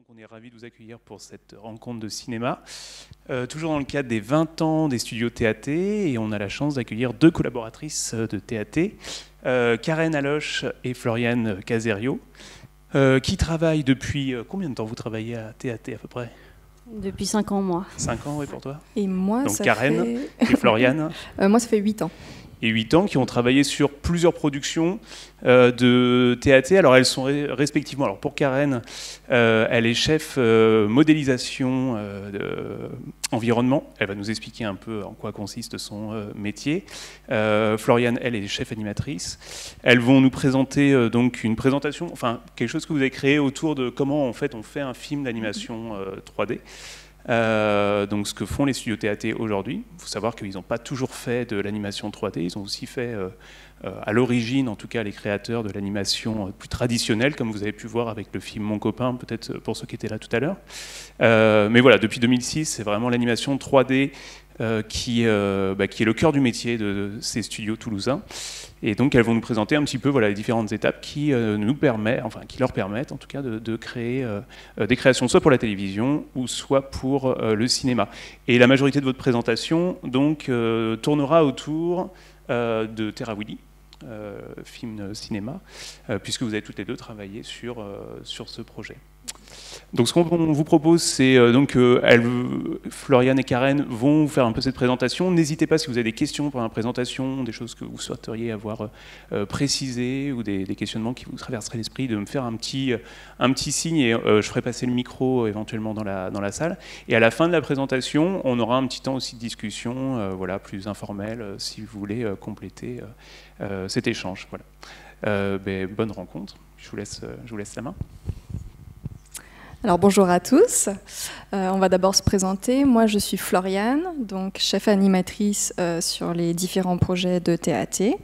Donc on est ravis de vous accueillir pour cette rencontre de cinéma, toujours dans le cadre des 20 ans des studios TAT, et on a la chance d'accueillir deux collaboratrices de TAT, Karen Aloche et Floriane Caserio, qui travaillent depuis... combien de temps vous travaillez à TAT à peu près? Depuis 5 ans, moi. 5 ans, oui, pour toi? Et moi, donc ça Karen fait... et Floriane. Moi, ça fait 8 ans. Et 8 ans, qui ont travaillé sur plusieurs productions de TAT. Alors elles sont respectivement, alors pour Karen, elle est chef modélisation environnement. Elle va nous expliquer un peu en quoi consiste son métier. Floriane, elle est chef animatrice. Elles vont nous présenter donc une présentation, enfin quelque chose que vous avez créé autour de comment en fait on fait un film d'animation 3D. Donc ce que font les studios TAT aujourd'hui. Il faut savoir qu'ils n'ont pas toujours fait de l'animation 3D, ils ont aussi fait à l'origine, en tout cas les créateurs de l'animation plus traditionnelle, comme vous avez pu voir avec le film Mon copain, peut-être pour ceux qui étaient là tout à l'heure. Mais voilà, depuis 2006, c'est vraiment l'animation 3D qui est le cœur du métier de ces studios toulousains. Et donc elles vont nous présenter un petit peu voilà, les différentes étapes qui leur permettent en tout cas de créer des créations soit pour la télévision ou soit pour le cinéma. Et la majorité de votre présentation donc tournera autour de Terra Willy, film cinéma, puisque vous avez toutes les deux travaillé sur ce projet. Donc ce qu'on vous propose, c'est Floriane et Karen vont vous faire un peu cette présentation. N'hésitez pas si vous avez des questions pour la présentation, des choses que vous souhaiteriez avoir précisées ou des questionnements qui vous traverseraient l'esprit, de me faire un petit signe et je ferai passer le micro éventuellement dans la salle. Et à la fin de la présentation, on aura un petit temps aussi de discussion, voilà, plus informel, si vous voulez compléter cet échange. Voilà. Bonne rencontre. Je vous laisse la main. Alors bonjour à tous, on va d'abord se présenter. Moi je suis Floriane, donc chef animatrice sur les différents projets de TAT.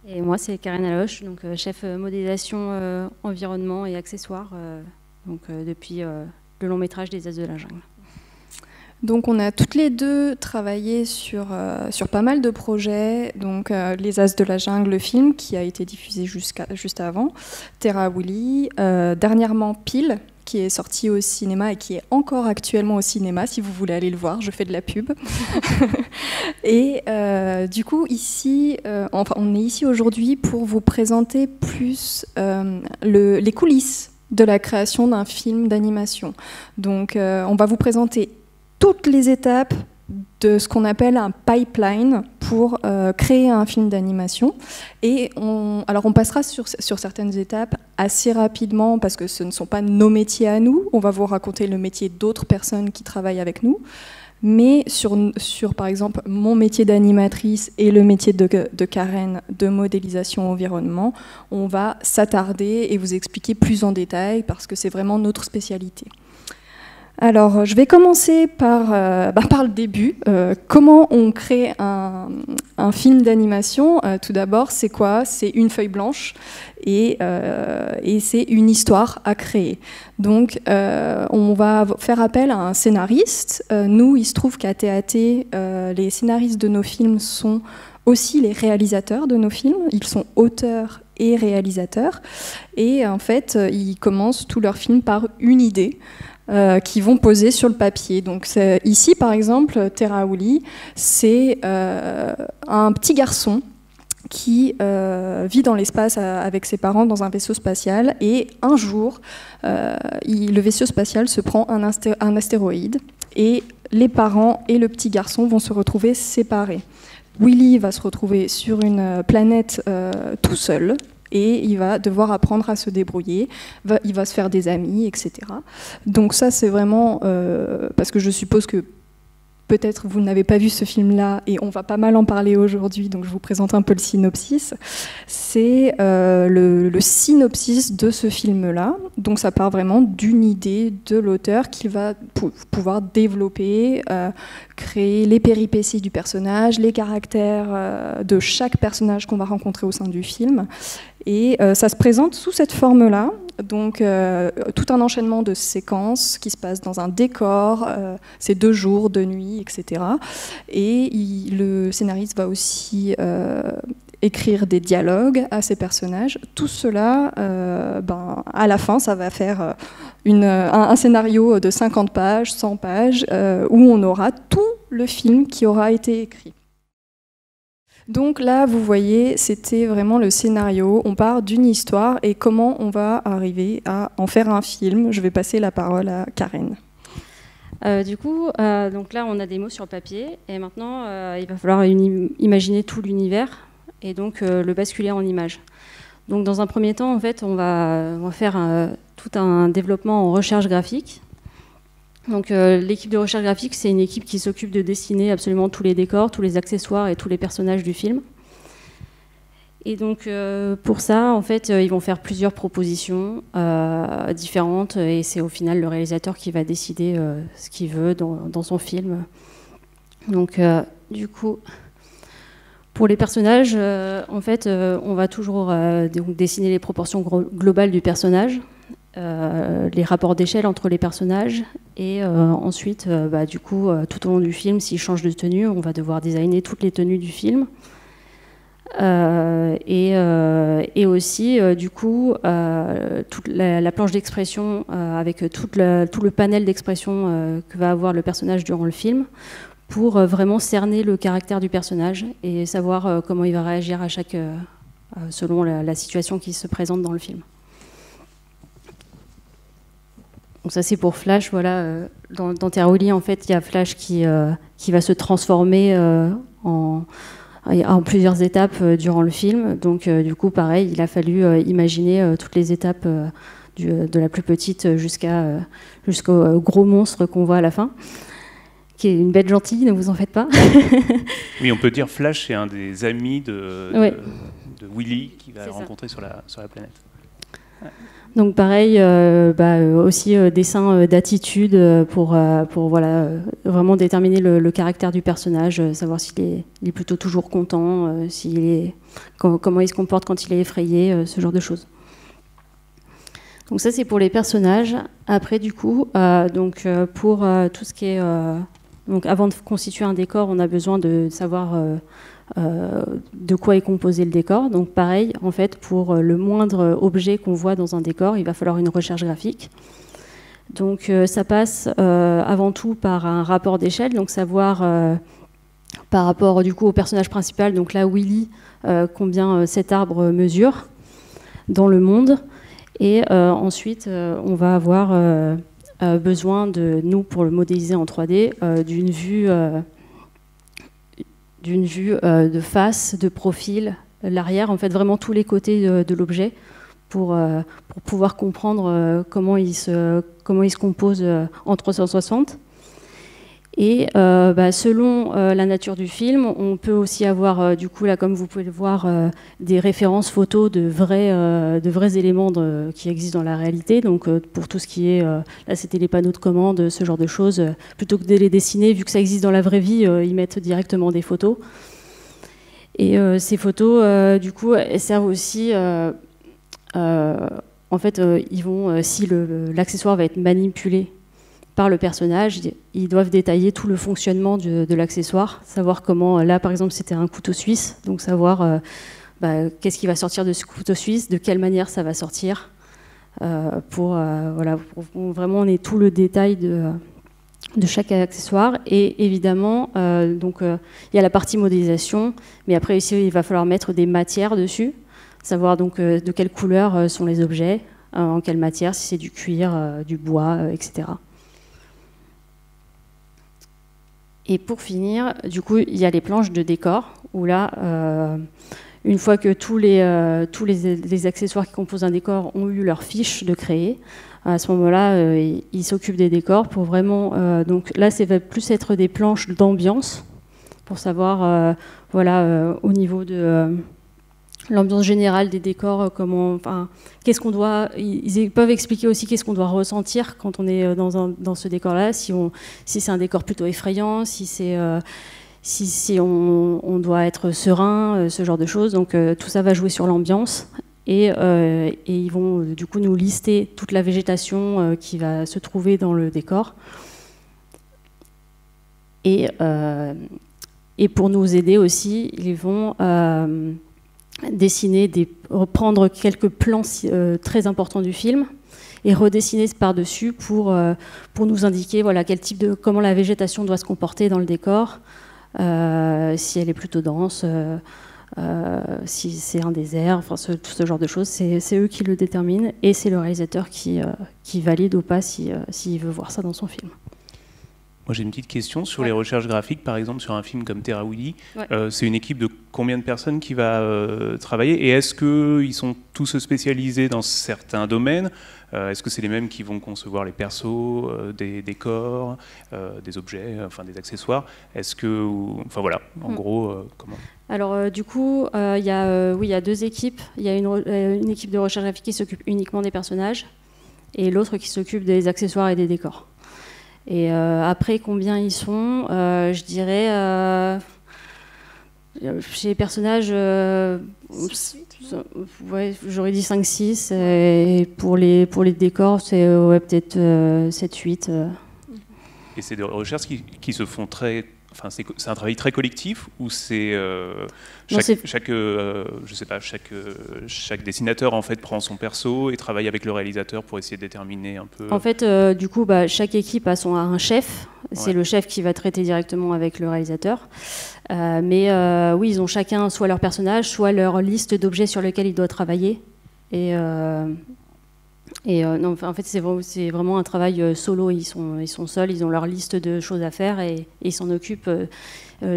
Et moi c'est Karen Aloche, donc chef modélisation environnement et accessoires depuis le long métrage des As de la Jungle. Donc on a toutes les deux travaillé sur pas mal de projets, donc Les As de la Jungle, le film qui a été diffusé juste avant, Terra Willy, dernièrement Pile, qui est sorti au cinéma et qui est encore actuellement au cinéma, si vous voulez aller le voir, je fais de la pub. Et du coup, ici, on est ici aujourd'hui pour vous présenter plus les coulisses de la création d'un film d'animation. Donc, on va vous présenter toutes les étapes de ce qu'on appelle un pipeline pour créer un film d'animation. Et on passera sur certaines étapes assez rapidement parce que ce ne sont pas nos métiers à nous. On va vous raconter le métier d'autres personnes qui travaillent avec nous. Mais sur par exemple, mon métier d'animatrice et le métier de Karen de modélisation environnement, on va s'attarder et vous expliquer plus en détail parce que c'est vraiment notre spécialité. Alors, je vais commencer par le début. Comment on crée un film d'animation? Tout d'abord, c'est quoi? C'est une feuille blanche et c'est une histoire à créer. Donc, on va faire appel à un scénariste. Nous, il se trouve qu'à TAT, les scénaristes de nos films sont aussi les réalisateurs de nos films. Ils sont auteurs et réalisateurs. Et en fait, ils commencent tous leurs films par une idée. Qui vont poser sur le papier. Donc ici, par exemple, Terra Willy, c'est un petit garçon qui vit dans l'espace avec ses parents dans un vaisseau spatial et un jour, le vaisseau spatial se prend un astéroïde et les parents et le petit garçon vont se retrouver séparés. Willy va se retrouver sur une planète tout seul. Et il va devoir apprendre à se débrouiller, il va se faire des amis, etc. Donc ça, c'est vraiment... parce que je suppose que peut-être vous n'avez pas vu ce film-là, et on va pas mal en parler aujourd'hui, donc je vous présente un peu le synopsis. C'est le synopsis de ce film-là. Donc ça part vraiment d'une idée de l'auteur qu'il va pouvoir développer, créer les péripéties du personnage, les caractères de chaque personnage qu'on va rencontrer au sein du film. Et ça se présente sous cette forme-là, donc tout un enchaînement de séquences qui se passent dans un décor, c'est 2 jours, 2 nuits, etc. Et le scénariste va aussi écrire des dialogues à ces personnages. Tout cela, à la fin, ça va faire un scénario de 50 pages, 100 pages, où on aura tout le film qui aura été écrit. Donc là, vous voyez, c'était vraiment le scénario. On part d'une histoire et comment on va arriver à en faire un film. Je vais passer la parole à Karen. Donc là, on a des mots sur papier et maintenant, il va falloir imaginer tout l'univers et donc le basculer en images. Donc dans un premier temps, en fait, on va faire tout un développement en recherche graphique. Donc l'équipe de recherche graphique, c'est une équipe qui s'occupe de dessiner absolument tous les décors, tous les accessoires et tous les personnages du film. Et donc pour ça, en fait, ils vont faire plusieurs propositions différentes et c'est au final le réalisateur qui va décider ce qu'il veut dans son film. Donc du coup, pour les personnages, en fait, on va toujours donc dessiner les proportions globales du personnage, les rapports d'échelle entre les personnages et ensuite, du coup, tout au long du film, s'ils changent de tenue, on va devoir designer toutes les tenues du film. Et aussi, du coup, toute la planche d'expression avec tout le panel d'expression que va avoir le personnage durant le film pour vraiment cerner le caractère du personnage et savoir comment il va réagir à selon la situation qui se présente dans le film. Donc ça c'est pour Flash, voilà. Dans Terra Willy, en fait, il y a Flash qui va se transformer en plusieurs étapes durant le film. Donc du coup, pareil, il a fallu imaginer toutes les étapes de la plus petite jusqu'au gros monstre qu'on voit à la fin, qui est une bête gentille, ne vous en faites pas. Oui, on peut dire Flash, c'est un des amis de Willy qu'il va rencontrer sur la planète. Ouais. Donc pareil, aussi dessin d'attitude pour voilà, vraiment déterminer le caractère du personnage, savoir s'il est plutôt toujours content, comment il se comporte quand il est effrayé, ce genre de choses. Donc ça c'est pour les personnages. Après du coup, pour tout ce qui est... donc avant de constituer un décor, on a besoin de savoir... de quoi est composé le décor. Donc pareil, en fait, pour le moindre objet qu'on voit dans un décor, il va falloir une recherche graphique. Donc ça passe avant tout par un rapport d'échelle, donc savoir par rapport du coup au personnage principal, donc là Willy, combien cet arbre mesure dans le monde. Et ensuite, on va avoir besoin de nous, pour le modéliser en 3D, d'une vue de face, de profil, l'arrière, en fait vraiment tous les côtés de l'objet pour pouvoir comprendre comment il se compose en 360. Et selon la nature du film, on peut aussi avoir, du coup, là, comme vous pouvez le voir, des références photos de vrais éléments qui existent dans la réalité. Donc, pour tout ce qui est, là, c'était les panneaux de commande, ce genre de choses. Plutôt que de les dessiner, vu que ça existe dans la vraie vie, ils mettent directement des photos. Et ces photos, du coup, elles servent aussi... en fait, ils vont, si l'accessoire va être manipulé par le personnage, ils doivent détailler tout le fonctionnement de l'accessoire, savoir comment, là par exemple c'était un couteau suisse, donc savoir qu'est-ce qui va sortir de ce couteau suisse, de quelle manière ça va sortir, pour vraiment on ait tout le détail de chaque accessoire. Et évidemment, il y a la partie modélisation, mais après ici il va falloir mettre des matières dessus, savoir donc de quelle couleur sont les objets, en quelle matière, si c'est du cuir, du bois, etc. Et pour finir, du coup, il y a les planches de décor, où là, une fois que tous les accessoires qui composent un décor ont eu leur fiche de créer, à ce moment-là, ils s'occupent des décors pour vraiment... donc là, ça va plus être des planches d'ambiance, pour savoir, au niveau de... l'ambiance générale des décors, qu'est-ce qu'on doit... Ils peuvent expliquer aussi qu'est-ce qu'on doit ressentir quand on est dans ce décor-là, si c'est un décor plutôt effrayant, si on doit être serein, ce genre de choses. Donc tout ça va jouer sur l'ambiance. Et ils vont du coup nous lister toute la végétation qui va se trouver dans le décor. Et pour nous aider aussi, ils vont... reprendre quelques plans très importants du film et redessiner par-dessus pour nous indiquer voilà, comment la végétation doit se comporter dans le décor, si elle est plutôt dense, si c'est un désert, enfin, tout ce genre de choses. C'est eux qui le déterminent et c'est le réalisateur qui valide ou pas s'il veut voir ça dans son film. Moi, j'ai une petite question sur les recherches graphiques, par exemple, sur un film comme Terra Willy. Ouais. C'est une équipe de combien de personnes qui va travailler? Et est-ce qu'ils sont tous spécialisés dans certains domaines? Est-ce que c'est les mêmes qui vont concevoir les persos, des décors, des objets, enfin des accessoires? Est-ce que, enfin voilà, en gros, comment? Alors du coup, il y a deux équipes. Il y a une équipe de recherche graphique qui s'occupe uniquement des personnages et l'autre qui s'occupe des accessoires et des décors. Et après, combien ils sont, je dirais, chez les personnages, ouais, j'aurais dit 5-6, et pour les décors, c'est peut-être 7-8. Et c'est des recherches qui se font très... Enfin, c'est un travail très collectif ou c'est je sais pas, chaque dessinateur en fait prend son perso et travaille avec le réalisateur pour essayer de déterminer un peu. En fait, du coup, chaque équipe a un chef. C'est le chef qui va traiter directement avec le réalisateur. Mais oui, ils ont chacun soit leur personnage, soit leur liste d'objets sur lesquels ils doivent travailler. Non, en fait, c'est vraiment un travail solo. Ils sont seuls, ils ont leur liste de choses à faire et ils s'en occupent.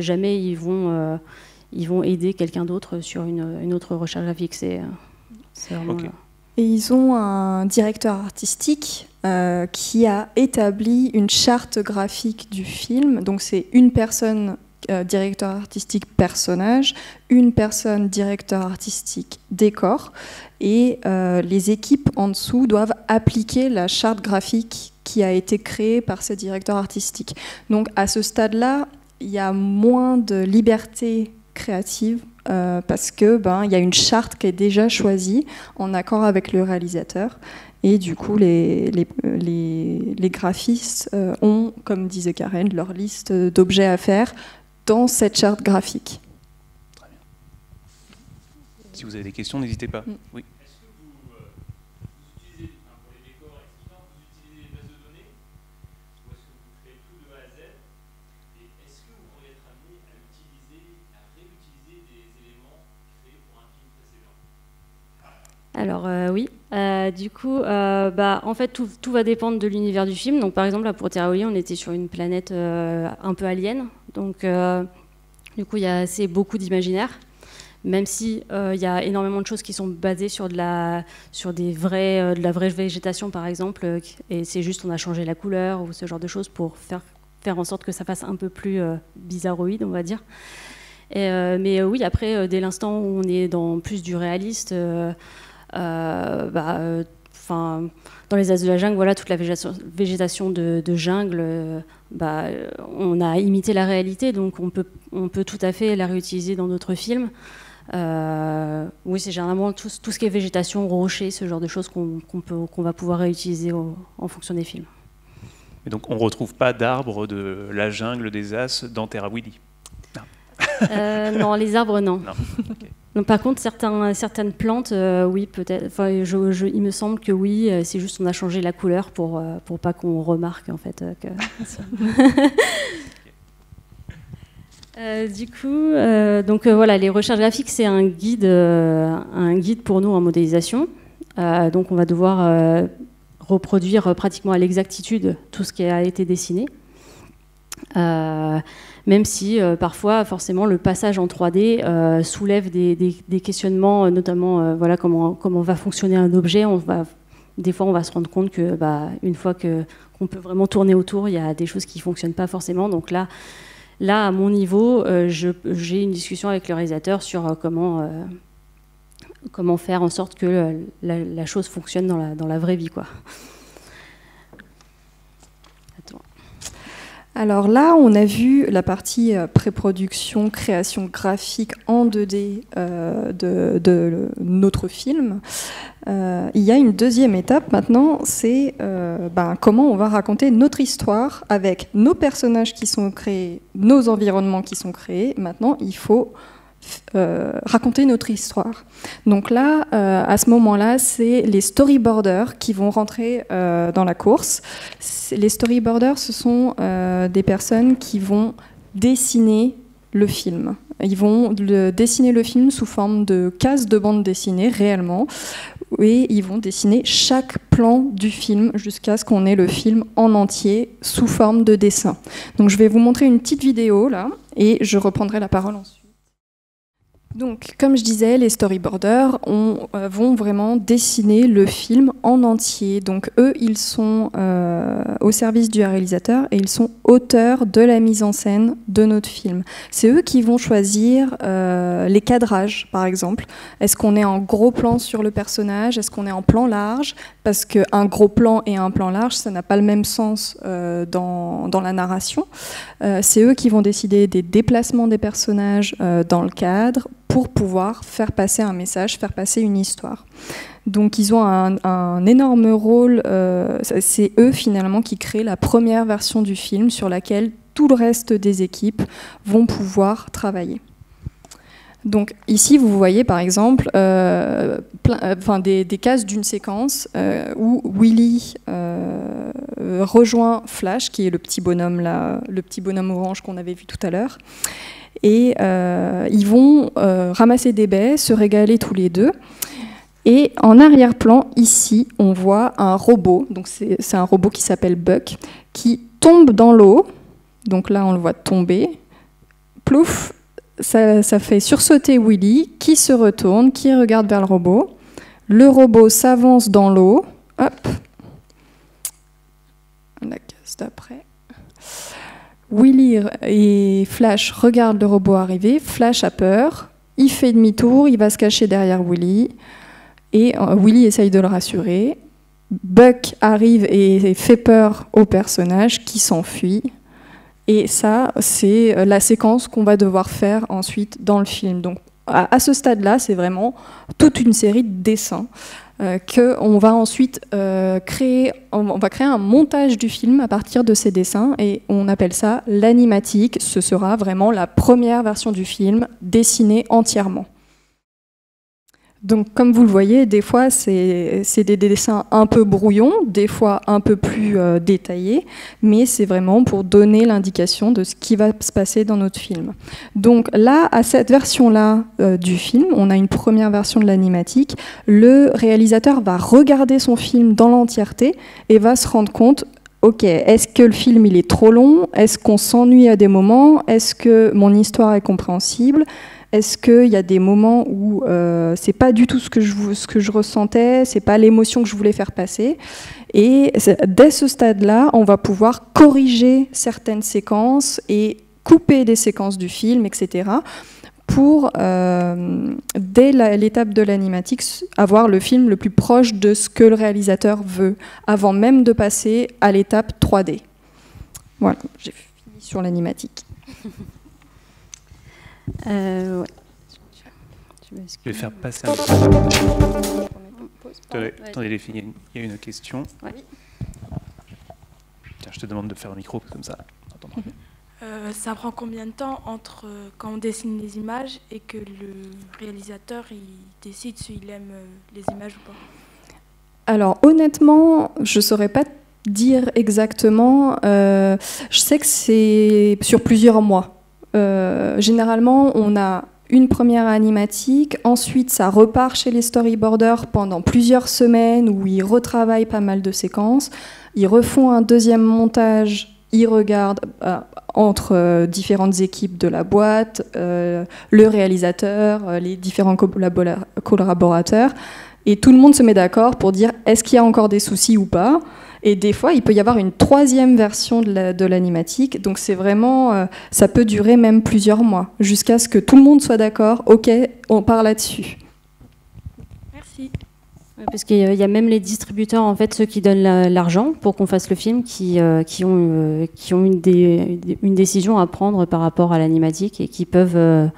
Jamais ils vont aider quelqu'un d'autre sur une autre recherche graphique. C'est vraiment... Okay. Et ils ont un directeur artistique qui a établi une charte graphique du film. Donc c'est une personne directeur artistique personnage, une personne directeur artistique décor, et les équipes en dessous doivent appliquer la charte graphique qui a été créée par ce directeur artistique. Donc à ce stade-là, il y a moins de liberté créative parce que il y a une charte qui est déjà choisie en accord avec le réalisateur. Et du coup, les graphistes ont, comme disait Karen, leur liste d'objets à faire dans cette charte graphique. Très bien. Si vous avez des questions, n'hésitez pas. Oui. Est-ce que vous utilisez, pour les décors, etc., vous utilisez des bases de données ou est-ce que vous créez tout de A à Z? Et est-ce que vous pourriez être amené à réutiliser des éléments créés pour un film précédent? Alors oui. Du coup, en fait, tout va dépendre de l'univers du film. Donc, par exemple, là, pour Terra Willy, on était sur une planète un peu alien. Donc, du coup, il y a beaucoup d'imaginaire, même si il y a énormément de choses qui sont basées sur de la vraie végétation, par exemple. Et c'est juste, on a changé la couleur ou ce genre de choses pour faire en sorte que ça fasse un peu plus bizarroïde, on va dire. Mais oui, après, dès l'instant où on est dans plus du réaliste... dans les As de la jungle, voilà, toute la végétation de jungle, on a imité la réalité, donc on peut tout à fait la réutiliser dans d'autres films. Oui, c'est généralement tout ce qui est végétation, rochers, ce genre de choses qu'on va pouvoir réutiliser en fonction des films. Et donc on ne retrouve pas d'arbres de la jungle des As dans Terra Willy? Non, les arbres, non. Non. Okay. Donc, par contre, certaines plantes, oui, peut-être. Enfin, il me semble que oui, c'est juste on a changé la couleur pour pas qu'on remarque en fait que. Du coup, voilà, les recherches graphiques, c'est un guide pour nous en modélisation. Donc, on va devoir reproduire pratiquement à l'exactitude tout ce qui a été dessiné. Même si parfois, forcément, le passage en 3D soulève des questionnements, notamment voilà, comment va fonctionner un objet. Des fois, on va se rendre compte que, une fois qu'on peut vraiment tourner autour, il y a des choses qui ne fonctionnent pas forcément. Donc là, à mon niveau, j'ai une discussion avec le réalisateur sur comment faire en sorte que la chose fonctionne dans la vraie vie, quoi. Alors là, on a vu la partie pré-production, création graphique en 2D de notre film. Il y a une deuxième étape maintenant, c'est comment on va raconter notre histoire avec nos personnages qui sont créés, nos environnements qui sont créés. Maintenant, il faut raconter notre histoire. Donc là, à ce moment-là, c'est les storyboarders qui vont rentrer dans la course. Les storyboarders, ce sont des personnes qui vont dessiner le film. Ils vont dessiner le film sous forme de cases de bande dessinée, réellement, et ils vont dessiner chaque plan du film jusqu'à ce qu'on ait le film en entier sous forme de dessin. Donc je vais vous montrer une petite vidéo là, et je reprendrai la parole ensuite. Donc, comme je disais, les storyboarders vont vraiment dessiner le film en entier. Donc, eux, ils sont au service du réalisateur et ils sont auteurs de la mise en scène de notre film. C'est eux qui vont choisir les cadrages, par exemple. Est-ce qu'on est en gros plan sur le personnage? Est-ce qu'on est en plan large? Parce qu'un gros plan et un plan large, ça n'a pas le même sens dans la narration. C'est eux qui vont décider des déplacements des personnages dans le cadre, pour pouvoir faire passer un message, faire passer une histoire. Donc ils ont un énorme rôle, c'est eux finalement qui créent la première version du film sur laquelle tout le reste des équipes vont pouvoir travailler. Donc ici vous voyez par exemple des cases d'une séquence où Willy rejoint Flash, qui est le petit bonhomme là, le petit bonhomme orange qu'on avait vu tout à l'heure. Et ils vont ramasser des baies, se régaler tous les deux. Et en arrière-plan, ici, on voit un robot. Donc c'est un robot qui s'appelle Buck, qui tombe dans l'eau. Donc là, on le voit tomber. Plouf, ça fait sursauter Willy, qui se retourne, qui regarde vers le robot. Le robot s'avance dans l'eau. Hop. La case d'après. Willy et Flash regardent le robot arriver. Flash a peur. Il fait demi-tour. Il va se cacher derrière Willy. Et Willy essaye de le rassurer. Buck arrive et fait peur au personnage qui s'enfuit. Et ça, c'est la séquence qu'on va devoir faire ensuite dans le film. Donc, à ce stade-là, c'est vraiment toute une série de dessins qu'on va ensuite créer. On va créer un montage du film à partir de ces dessins et on appelle ça l'animatique. Ce sera vraiment la première version du film dessinée entièrement. Donc, comme vous le voyez, des fois, c'est des dessins un peu brouillons, des fois un peu plus détaillés, mais c'est vraiment pour donner l'indication de ce qui va se passer dans notre film. Donc là, à cette version-là du film, on a une première version de l'animatique. Le réalisateur va regarder son film dans l'entièreté et va se rendre compte, ok, est-ce que le film il est trop long? Est-ce qu'on s'ennuie à des moments? Est-ce que mon histoire est compréhensible? Est-ce qu'il y a des moments où c'est pas du tout ce que je ressentais, c'est pas l'émotion que je voulais faire passer? Et dès ce stade-là, on va pouvoir corriger certaines séquences et couper des séquences du film, etc. pour, dès l'étape de l'animatique, avoir le film le plus proche de ce que le réalisateur veut, avant même de passer à l'étape 3D. Voilà, j'ai fini sur l'animatique. Ouais. Je vais faire passer un... Attendez, les filles, il y a une question. Ouais. Tiens, je te demande de faire un micro, comme ça. Ça prend combien de temps entre quand on dessine les images et que le réalisateur il décide s'il aime les images ou pas? Alors honnêtement, je ne saurais pas dire exactement. Je sais que c'est sur plusieurs mois. Généralement, on a une première animatique, ensuite ça repart chez les storyboarders pendant plusieurs semaines où ils retravaillent pas mal de séquences, ils refont un deuxième montage, ils regardent entre différentes équipes de la boîte, le réalisateur, les différents collaborateurs, et tout le monde se met d'accord pour dire est-ce qu'il y a encore des soucis ou pas. Et des fois, il peut y avoir une troisième version de l'animatique. Donc c'est vraiment, ça peut durer même plusieurs mois, jusqu'à ce que tout le monde soit d'accord. Ok, on part là-dessus. Merci. Parce qu'il y a même les distributeurs, en fait, ceux qui donnent l'argent pour qu'on fasse le film, qui ont une décision à prendre par rapport à l'animatique et qui peuvent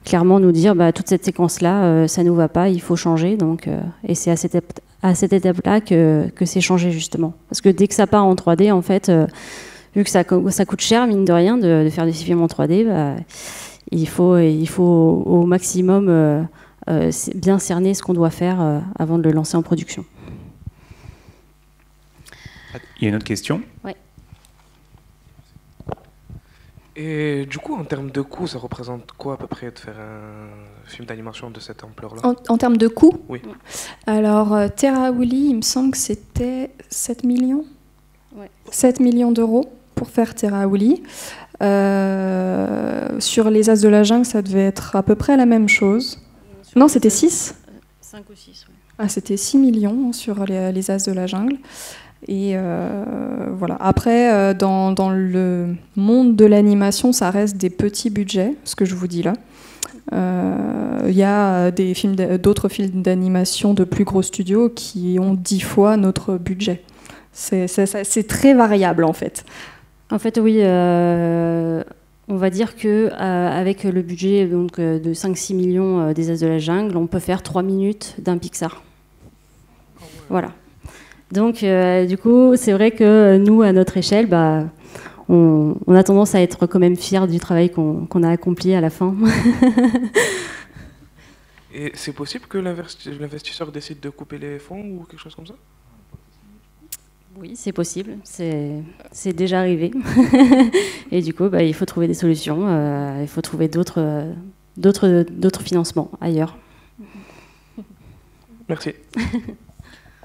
clairement nous dire toute cette séquence-là, ça ne nous va pas, il faut changer. Donc, et c'est à cette étape-là que c'est changé, justement. Parce que dès que ça part en 3D, en fait, vu que ça coûte cher, mine de rien, de faire des films en 3D, il faut au maximum bien cerner ce qu'on doit faire avant de le lancer en production. Il y a une autre question? Oui. Et du coup, en termes de coût, ça représente quoi à peu près de faire un film d'animation de cette ampleur-là? En termes de coût? Oui. Alors, Terra Willy, il me semble que c'était 7 millions? Ouais. 7 millions d'euros pour faire Terra Willy. Sur les As de la Jungle, ça devait être à peu près la même chose. Non, c'était 6? 5 ou 6, oui. Ah, c'était 6 millions sur les As de la Jungle. Et voilà. Après, dans le monde de l'animation, ça reste des petits budgets, ce que je vous dis là. Il y a d'autres films d'animation de plus gros studios qui ont 10 fois notre budget. C'est très variable en fait. En fait, oui, on va dire que avec le budget donc, de 5-6 millions des As de la Jungle, on peut faire 3 minutes d'un Pixar. Voilà. Donc, du coup, c'est vrai que nous, à notre échelle, on a tendance à être quand même fiers du travail qu'on a accompli à la fin. Et c'est possible que l'investisseur décide de couper les fonds ou quelque chose comme ça? Oui, c'est possible. C'est déjà arrivé. Et du coup, il faut trouver des solutions. Il faut trouver d'autres financements ailleurs. Merci.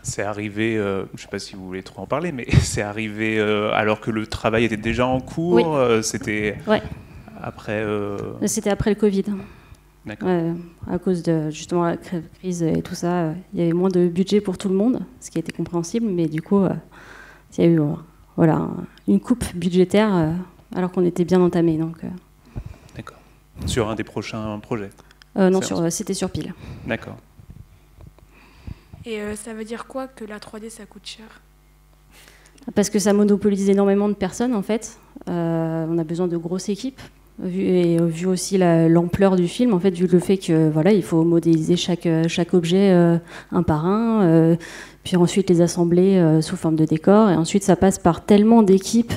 C'est arrivé, je ne sais pas si vous voulez trop en parler, mais c'est arrivé alors que le travail était déjà en cours. Oui. C'était après. C'était après le Covid. D'accord. À cause de justement la crise et tout ça, il y avait moins de budget pour tout le monde, ce qui était compréhensible, mais du coup, il y a eu une coupe budgétaire alors qu'on était bien entamé. D'accord. Sur un des prochains projets? Non, c'était sur Pile. D'accord. Et ça veut dire quoi que la 3D ça coûte cher? Parce que ça monopolise énormément de personnes en fait. On a besoin de grosses équipes. Vu aussi l'ampleur du film, en fait, vu le fait que il faut modéliser chaque objet un par un, puis ensuite les assembler sous forme de décor, et ensuite ça passe par tellement d'équipes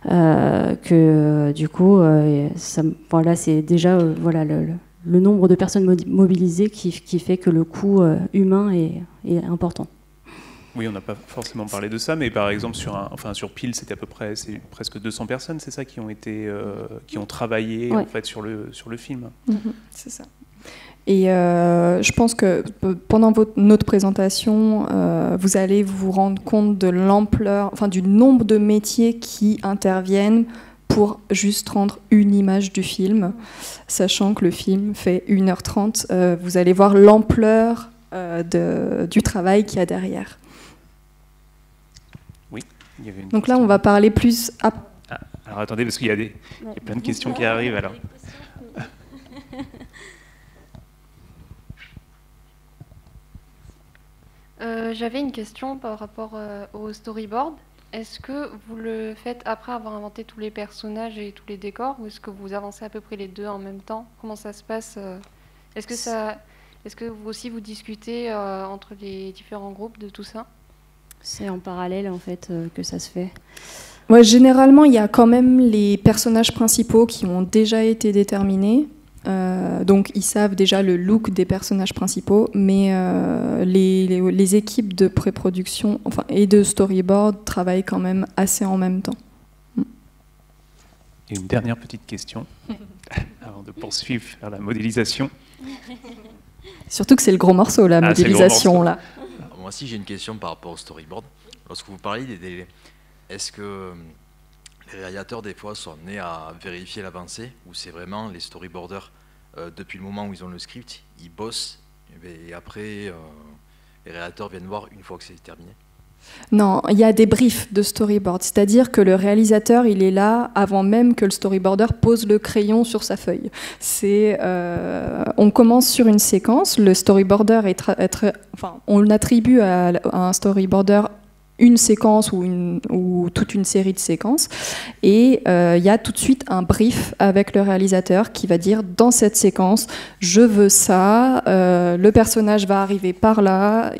que du coup, c'est déjà le nombre de personnes mobilisées qui fait que le coût humain est important. Oui, on n'a pas forcément parlé de ça, mais par exemple sur Pile, c'est presque 200 personnes, c'est ça, qui ont travaillé en fait sur le film. C'est ça. Et je pense que pendant notre présentation, vous allez vous rendre compte de l'ampleur, du nombre de métiers qui interviennent pour juste rendre une image du film, sachant que le film fait 1h30. Vous allez voir l'ampleur du travail qu'il y a derrière. Oui, il y avait une Donc question. là, on va parler plus... Alors attendez, parce qu'il y a plein de questions qui arrivent. Alors. J'avais une question par rapport au storyboard. Est-ce que vous le faites après avoir inventé tous les personnages et tous les décors, ou est-ce que vous avancez à peu près les deux en même temps? Comment ça se passe? Est-ce que vous aussi vous discutez entre les différents groupes de tout ça? C'est en parallèle en fait que ça se fait. Ouais, généralement, il y a quand même les personnages principaux qui ont déjà été déterminés. Donc, ils savent déjà le look des personnages principaux, mais les équipes de pré-production et de storyboard travaillent quand même assez en même temps. Et une dernière petite question, avant de poursuivre vers la modélisation. Surtout que c'est le gros morceau, la modélisation. Là. Alors, moi aussi, j'ai une question par rapport au storyboard. Lorsque vous parlez des délais, est-ce que les réalisateurs, des fois, sont amenés à vérifier l'avancée, ou c'est vraiment les storyboarders, depuis le moment où ils ont le script, ils bossent, et après, les réalisateurs viennent voir une fois que c'est terminé? Non, il y a des briefs de storyboard, c'est-à-dire que le réalisateur, il est là avant même que le storyboarder pose le crayon sur sa feuille. On commence sur une séquence, le storyboarder on attribue à un storyboarder une séquence ou toute une série de séquences, et il y a tout de suite un brief avec le réalisateur qui va dire dans cette séquence je veux ça, le personnage va arriver par là,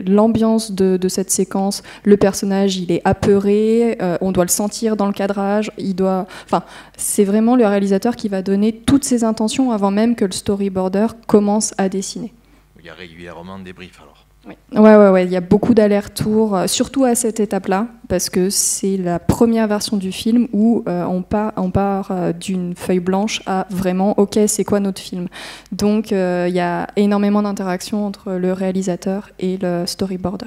l'ambiance de cette séquence, le personnage il est apeuré, on doit le sentir dans le cadrage, c'est vraiment le réalisateur qui va donner toutes ses intentions avant même que le storyboarder commence à dessiner. Il y a régulièrement des briefs alors. Oui. Ouais, il y a beaucoup d'allers-retours, surtout à cette étape-là, parce que c'est la première version du film où on part d'une feuille blanche à vraiment, ok, c'est quoi notre film? Donc il y a énormément d'interactions entre le réalisateur et le storyboarder.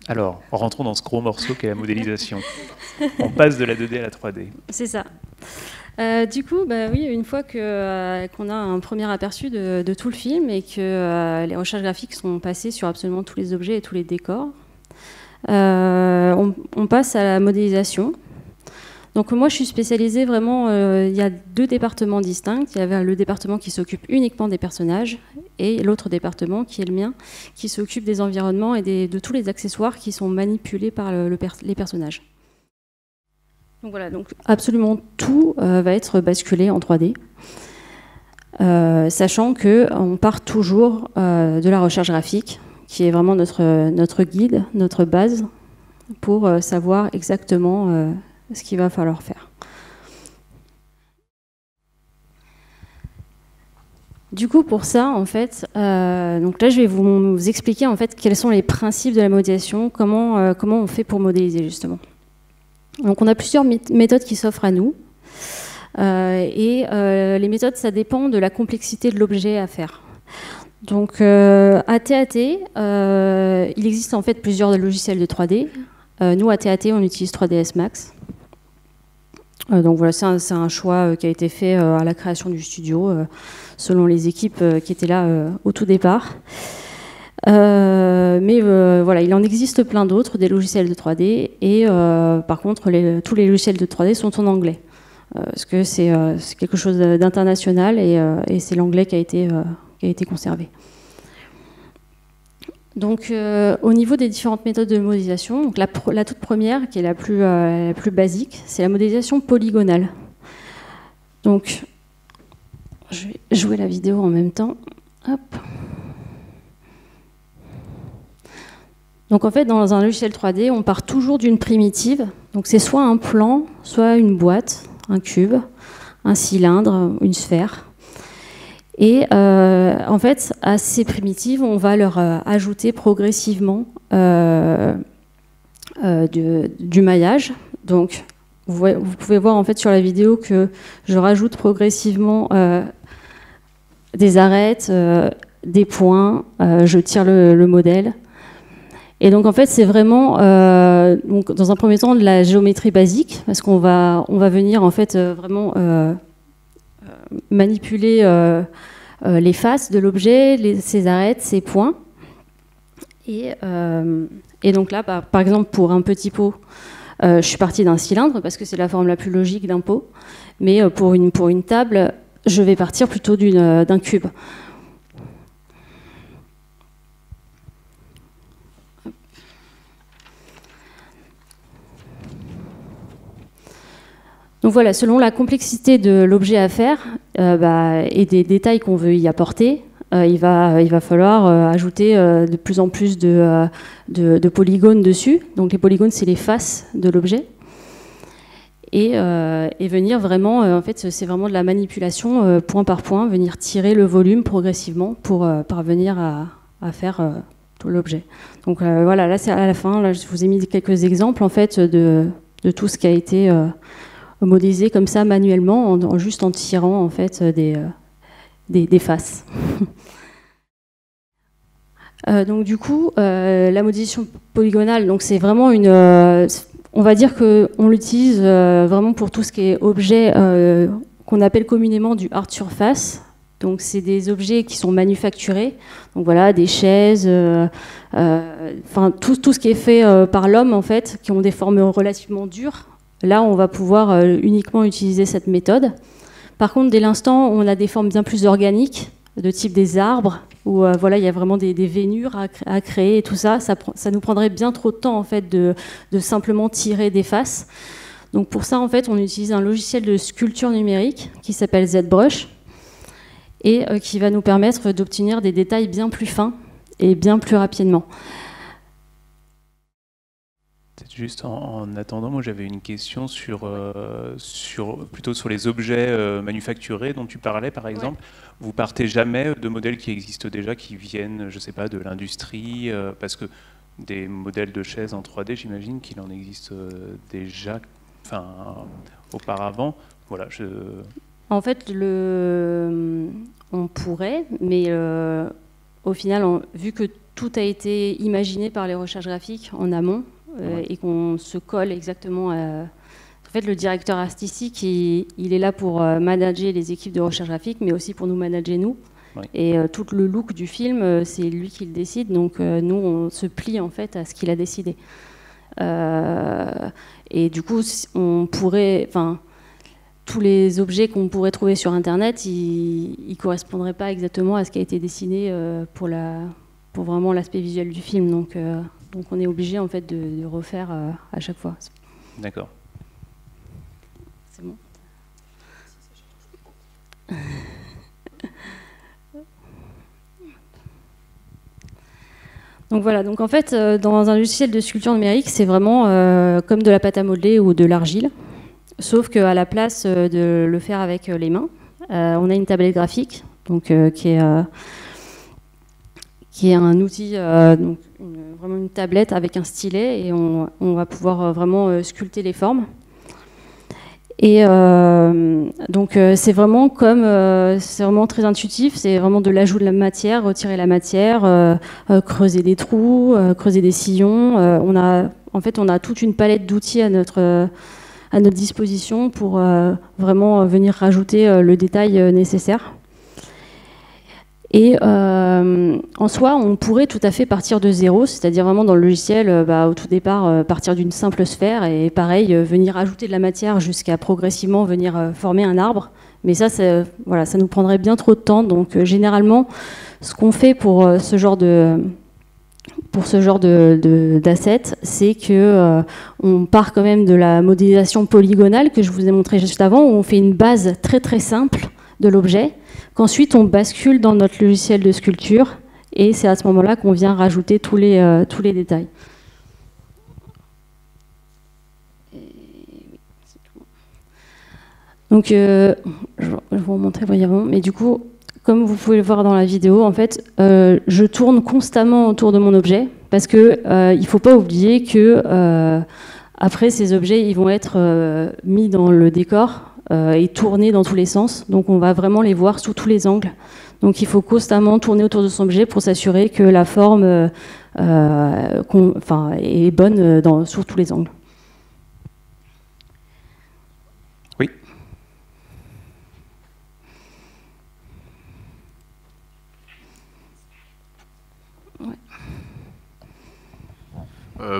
Alors, rentrons dans ce gros morceau qu'est la modélisation. On passe de la 2D à la 3D. C'est ça. Du coup, oui, une fois qu'on a un premier aperçu de tout le film et que les recherches graphiques sont passées sur absolument tous les objets et tous les décors, on passe à la modélisation. Donc moi, je suis spécialisée vraiment, il y a 2 départements distincts. Il y avait le département qui s'occupe uniquement des personnages et l'autre département, qui est le mien, qui s'occupe des environnements et de tous les accessoires qui sont manipulés par les personnages. Donc voilà, donc absolument tout va être basculé en 3D, sachant qu'on part toujours de la recherche graphique, qui est vraiment notre guide, notre base, pour savoir exactement ce qu'il va falloir faire. Du coup, pour ça, en fait, donc là, je vais vous expliquer en fait quels sont les principes de la modélisation, comment on fait pour modéliser justement. Donc on a plusieurs méthodes qui s'offrent à nous et les méthodes, ça dépend de la complexité de l'objet à faire. Donc à TAT, il existe en fait plusieurs logiciels de 3D. Nous à TAT, on utilise 3ds Max. Donc voilà, c'est un choix qui a été fait à la création du studio selon les équipes qui étaient là au tout départ. Mais voilà, il en existe plein d'autres, des logiciels de 3D, et par contre, tous les logiciels de 3D sont en anglais, parce que c'est quelque chose d'international, et c'est l'anglais qui a été conservé. Donc, au niveau des différentes méthodes de modélisation, donc la toute première, qui est la plus basique, c'est la modélisation polygonale. Donc, je vais jouer la vidéo en même temps. Hop. Donc en fait, dans un logiciel 3D, on part toujours d'une primitive. Donc c'est soit un plan, soit une boîte, un cube, un cylindre, une sphère. Et en fait, à ces primitives, on va leur ajouter progressivement du maillage. Donc vous pouvez voir en fait sur la vidéo que je rajoute progressivement des arêtes, des points, je tire le modèle. Et donc en fait c'est vraiment donc dans un premier temps de la géométrie basique, parce qu'on va venir en fait vraiment manipuler les faces de l'objet, ses arêtes, ses points. Et donc là par exemple pour un petit pot, je suis partie d'un cylindre parce que c'est la forme la plus logique d'un pot, mais pour une table je vais partir plutôt d'un cube. Donc voilà, selon la complexité de l'objet à faire et des détails qu'on veut y apporter, il va falloir ajouter de plus en plus de polygones dessus. Donc les polygones, c'est les faces de l'objet. Et venir vraiment, en fait, c'est vraiment de la manipulation point par point, venir tirer le volume progressivement pour parvenir à faire tout l'objet. Donc voilà, là c'est à la fin, là je vous ai mis quelques exemples en fait de tout ce qui a été modélisé comme ça manuellement, juste en tirant en fait des faces. Donc du coup, la modélisation polygonale, donc c'est vraiment on va dire qu'on l'utilise vraiment pour tout ce qui est objet qu'on appelle communément du hard surface. Donc c'est des objets qui sont manufacturés, donc voilà, des chaises, enfin tout ce qui est fait par l'homme en fait, qui ont des formes relativement dures. Là, on va pouvoir uniquement utiliser cette méthode. Par contre, dès l'instant où on a des formes bien plus organiques, de type des arbres, où voilà, il y a vraiment des veinures à créer et tout ça. Ça nous prendrait bien trop de temps en fait de simplement tirer des faces. Donc pour ça, en fait, on utilise un logiciel de sculpture numérique qui s'appelle ZBrush et qui va nous permettre d'obtenir des détails bien plus fins et bien plus rapidement. Juste en attendant, moi j'avais une question plutôt sur les objets manufacturés dont tu parlais par exemple. Ouais. Vous partez jamais de modèles qui existent déjà, qui viennent, je sais pas, de l'industrie, parce que des modèles de chaises en 3D, j'imagine qu'il en existe déjà, enfin auparavant. Voilà. En fait, on pourrait, mais au final, vu que tout a été imaginé par les recherches graphiques en amont. Et qu'on se colle exactement à... En fait, le directeur artistique, il est là pour manager les équipes de recherche graphique, mais aussi pour nous manager nous. Oui. Et tout le look du film, c'est lui qui le décide. Donc nous, on se plie en fait à ce qu'il a décidé. Et du coup, on pourrait... Enfin, tous les objets qu'on pourrait trouver sur Internet, ils ne correspondraient pas exactement à ce qui a été dessiné pour vraiment l'aspect visuel du film. Donc on est obligé en fait de refaire à chaque fois. D'accord. C'est bon. Donc voilà, donc en fait, dans un logiciel de sculpture numérique, c'est vraiment comme de la pâte à modeler ou de l'argile, sauf qu'à la place de le faire avec les mains, on a une tablette graphique, donc qui est un outil, donc vraiment une tablette avec un stylet, et on va pouvoir vraiment sculpter les formes. Et donc c'est vraiment c'est vraiment très intuitif, c'est vraiment de l'ajout de la matière, retirer la matière, creuser des trous, creuser des sillons. On a toute une palette d'outils à notre disposition pour vraiment venir rajouter le détail nécessaire. Et en soi, on pourrait tout à fait partir de zéro, c'est-à-dire vraiment dans le logiciel, au tout départ, partir d'une simple sphère et pareil, venir ajouter de la matière jusqu'à progressivement venir former un arbre. Mais ça nous prendrait bien trop de temps. Donc généralement, ce qu'on fait pour ce genre d'assets, c'est que on part quand même de la modélisation polygonale que je vous ai montré juste avant, où on fait une base très très simple de l'objet, qu'ensuite on bascule dans notre logiciel de sculpture, et c'est à ce moment-là qu'on vient rajouter tous les détails. Donc, je vais vous montrer brièvement, mais du coup, comme vous pouvez le voir dans la vidéo, en fait, je tourne constamment autour de mon objet, parce que il ne faut pas oublier que après, ces objets, ils vont être mis dans le décor, et tourner dans tous les sens. Donc on va vraiment les voir sous tous les angles. Donc il faut constamment tourner autour de son objet pour s'assurer que la forme est bonne sur tous les angles. Oui. Ouais.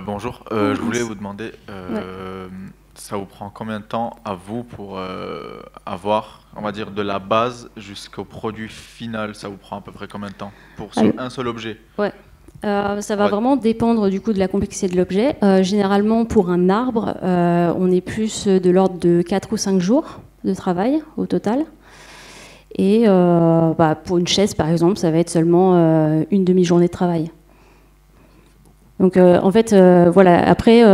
Bonjour, je voulais vous demander... Ça vous prend combien de temps à vous pour avoir, on va dire, de la base jusqu'au produit final? Ça vous prend à peu près combien de temps pour un seul objet? Ouais. Ça va vraiment dépendre du coup de la complexité de l'objet. Généralement, pour un arbre, on est plus de l'ordre de 4 ou 5 jours de travail au total. Et pour une chaise, par exemple, ça va être seulement une demi-journée de travail. Donc, en fait, voilà. Après...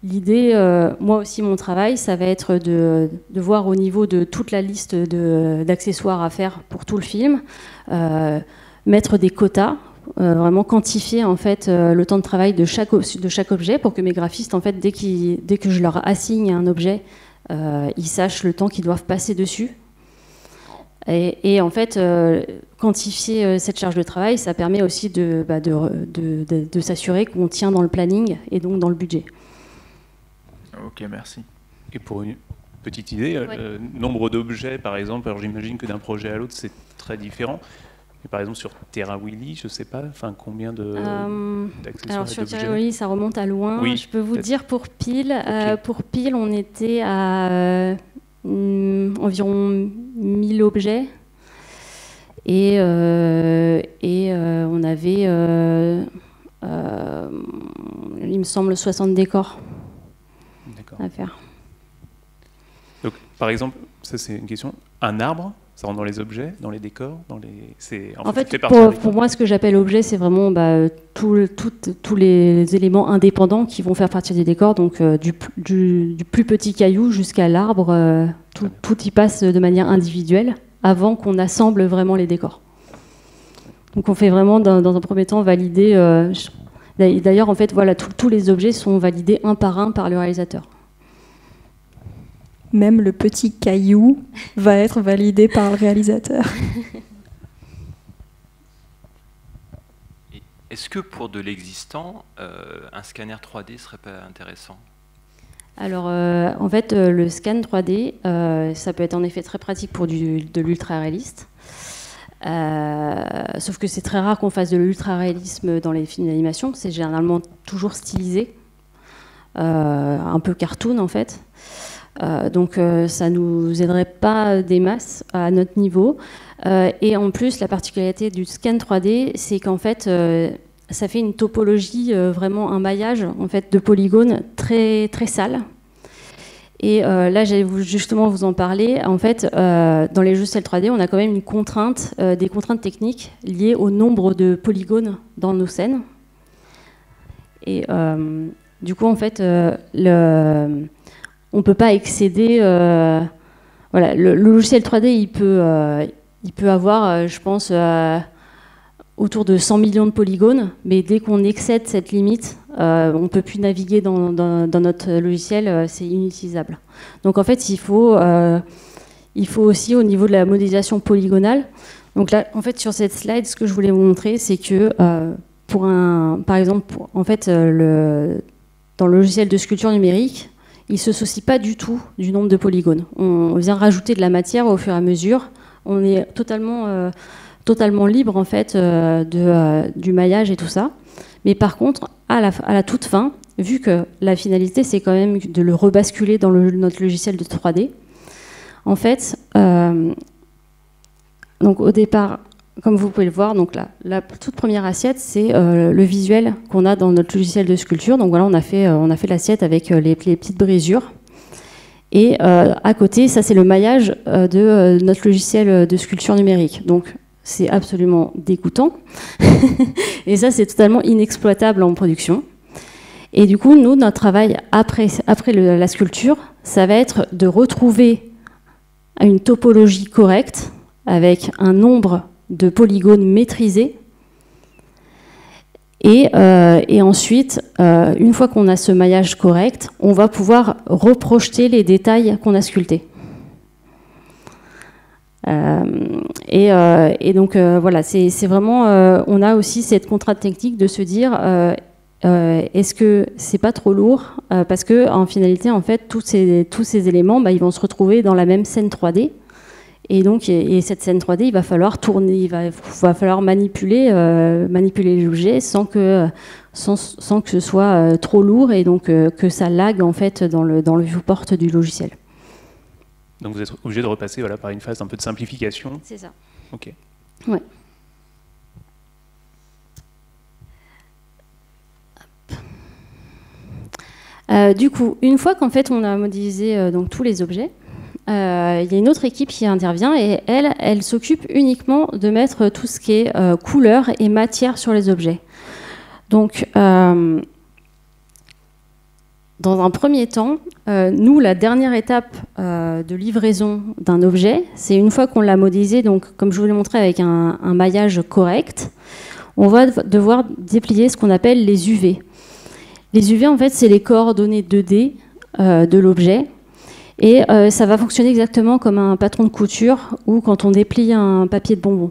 l'idée, moi aussi, mon travail, ça va être de voir au niveau de toute la liste d'accessoires à faire pour tout le film, mettre des quotas, vraiment quantifier en fait le temps de travail de chaque objet pour que mes graphistes, en fait, dès que je leur assigne un objet, ils sachent le temps qu'ils doivent passer dessus. Et en fait, quantifier cette charge de travail, ça permet aussi de s'assurer qu'on tient dans le planning et donc dans le budget. Ok, merci. Et pour une petite idée, le nombre d'objets, par exemple, alors j'imagine que d'un projet à l'autre, c'est très différent. Mais par exemple, sur TerraWilly, je ne sais pas combien d'accessoires. Alors sur TerraWilly, ça remonte à loin. Oui, je peux vous dire pour Pile, pour Pile, on était à environ 1000 objets. Et on avait, il me semble, 60 décors à faire. Donc, par exemple, ça c'est une question, un arbre, ça rentre dans les objets, dans les décors, en fait, pour moi, ce que j'appelle objet, c'est vraiment tous les éléments indépendants qui vont faire partie du décor, donc du plus petit caillou jusqu'à l'arbre, tout y passe de manière individuelle avant qu'on assemble vraiment les décors. Donc on fait vraiment, dans un premier temps, valider... D'ailleurs, en fait, voilà, tous les objets sont validés un par le réalisateur. Même le petit caillou va être validé par le réalisateur. Est-ce que pour de l'existant, un scanner 3D serait pas intéressant ? Alors, en fait, le scan 3D, ça peut être en effet très pratique pour de l'ultra-réaliste. Sauf que c'est très rare qu'on fasse de l'ultra-réalisme dans les films d'animation. C'est généralement toujours stylisé, un peu cartoon en fait. Donc ça ne nous aiderait pas des masses à notre niveau. Et en plus, la particularité du scan 3D, c'est qu'en fait, ça fait une topologie, vraiment un maillage en fait, de polygones très, très sale. Et là, j'allais justement vous en parler. En fait, dans les logiciels 3D, on a quand même une contrainte, des contraintes techniques liées au nombre de polygones dans nos scènes. Et du coup, en fait, on ne peut pas excéder... voilà, le logiciel 3D, il peut avoir, je pense, autour de 100 millions de polygones, mais dès qu'on excède cette limite, on ne peut plus naviguer dans notre logiciel, c'est inutilisable. Donc en fait, il faut aussi, au niveau de la modélisation polygonale, donc là, en fait, sur cette slide, ce que je voulais vous montrer, c'est que, par exemple, en fait, dans le logiciel de sculpture numérique, il ne se soucie pas du tout du nombre de polygones. On vient rajouter de la matière au fur et à mesure. On est totalement libre en fait, du maillage et tout ça. Mais par contre, à la toute fin, vu que la finalité, c'est quand même de le rebasculer dans notre logiciel de 3D, en fait, donc au départ, comme vous pouvez le voir, donc la toute première assiette, c'est le visuel qu'on a dans notre logiciel de sculpture. Donc voilà, on a fait l'assiette avec les petites brisures. Et à côté, ça c'est le maillage de notre logiciel de sculpture numérique. Donc c'est absolument dégoûtant. Et ça, c'est totalement inexploitable en production. Et du coup, nous, notre travail après la sculpture, ça va être de retrouver une topologie correcte avec un nombre de polygones maîtrisés. Et ensuite, une fois qu'on a ce maillage correct, on va pouvoir reprojeter les détails qu'on a sculptés. Et donc voilà, c'est vraiment, on a aussi cette contrainte technique de se dire, est-ce que c'est pas trop lourd, parce que en finalité, en fait, tous ces éléments, ils vont se retrouver dans la même scène 3D. Et donc, cette scène 3D, il va falloir tourner, il va falloir manipuler les objets sans que ce soit trop lourd et donc que ça lag en fait dans le viewport du logiciel. Donc vous êtes obligé de repasser par une phase un peu de simplification. C'est ça. Ok. Ouais. Du coup, une fois qu'en fait on a modélisé donc tous les objets, il y a une autre équipe qui intervient et elle s'occupe uniquement de mettre tout ce qui est couleur et matière sur les objets. Donc, dans un premier temps, nous, la dernière étape de livraison d'un objet, c'est une fois qu'on l'a modélisé, donc comme je vous l'ai montré avec un maillage correct, on va devoir déplier ce qu'on appelle les UV. Les UV, en fait, c'est les coordonnées 2D de l'objet. Et ça va fonctionner exactement comme un patron de couture ou quand on déplie un papier de bonbon.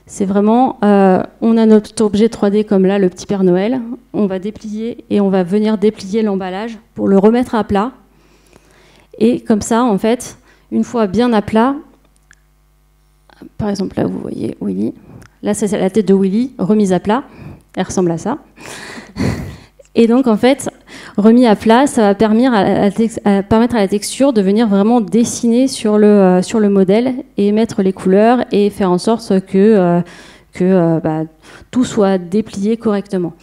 C'est vraiment, on a notre objet 3D comme là, le petit Père Noël, on va déplier et on va venir déplier l'emballage pour le remettre à plat. Et comme ça, en fait, une fois bien à plat, par exemple là vous voyez Willy, là c'est la tête de Willy remise à plat, elle ressemble à ça. Et donc en fait, remis à plat, ça va permettre à la texture de venir vraiment dessiner sur le modèle et mettre les couleurs et faire en sorte que tout soit déplié correctement.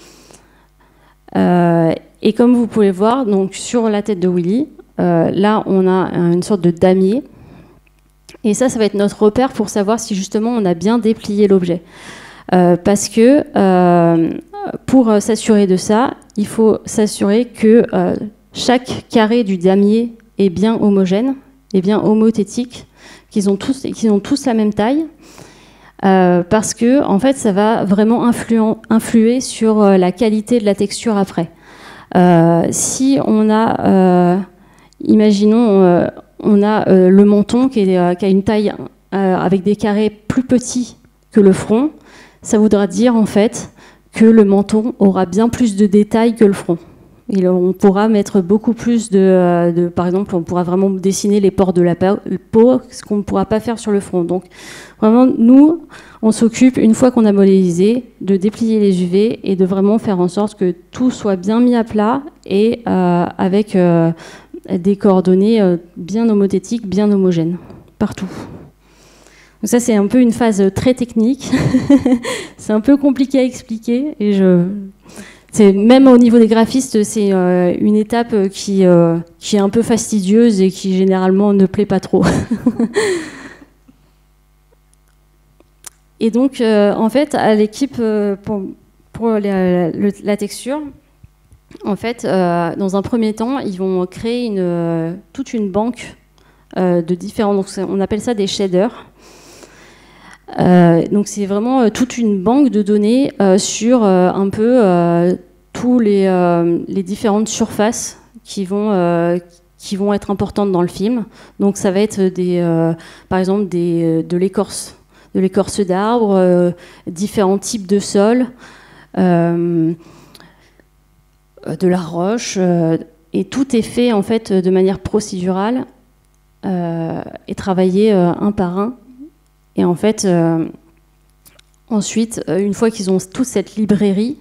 Et comme vous pouvez voir, donc, sur la tête de Willy, là on a une sorte de damier. Et ça va être notre repère pour savoir si justement on a bien déplié l'objet. Parce que pour s'assurer de ça, il faut s'assurer que chaque carré du damier est bien homogène, est bien homothétique, qu'ils ont tous la même taille, parce que en fait, ça va vraiment influer sur la qualité de la texture après. Si on a, imaginons, on a le menton qui a une taille avec des carrés plus petits que le front, ça voudra dire en fait que le menton aura bien plus de détails que le front. Et on pourra mettre beaucoup plus par exemple, on pourra vraiment dessiner les pores de la peau, ce qu'on ne pourra pas faire sur le front. Donc vraiment, nous, on s'occupe, une fois qu'on a modélisé, de déplier les UV et de vraiment faire en sorte que tout soit bien mis à plat et avec des coordonnées bien homothétiques, bien homogènes, partout. Donc ça, c'est un peu une phase très technique. C'est un peu compliqué à expliquer. Et même au niveau des graphistes, c'est une étape qui est un peu fastidieuse et qui généralement ne plaît pas trop. Et donc, en fait, à l'équipe, pour la texture, en fait, dans un premier temps, ils vont créer toute une banque de différents... Donc on appelle ça des shaders. Donc c'est vraiment toute une banque de données sur un peu tous les différentes surfaces qui vont être importantes dans le film. Donc ça va être par exemple de l'écorce d'arbres, différents types de sols, de la roche, et tout est fait en fait de manière procédurale et travaillé un par un. Et en fait, ensuite, une fois qu'ils ont toute cette librairie,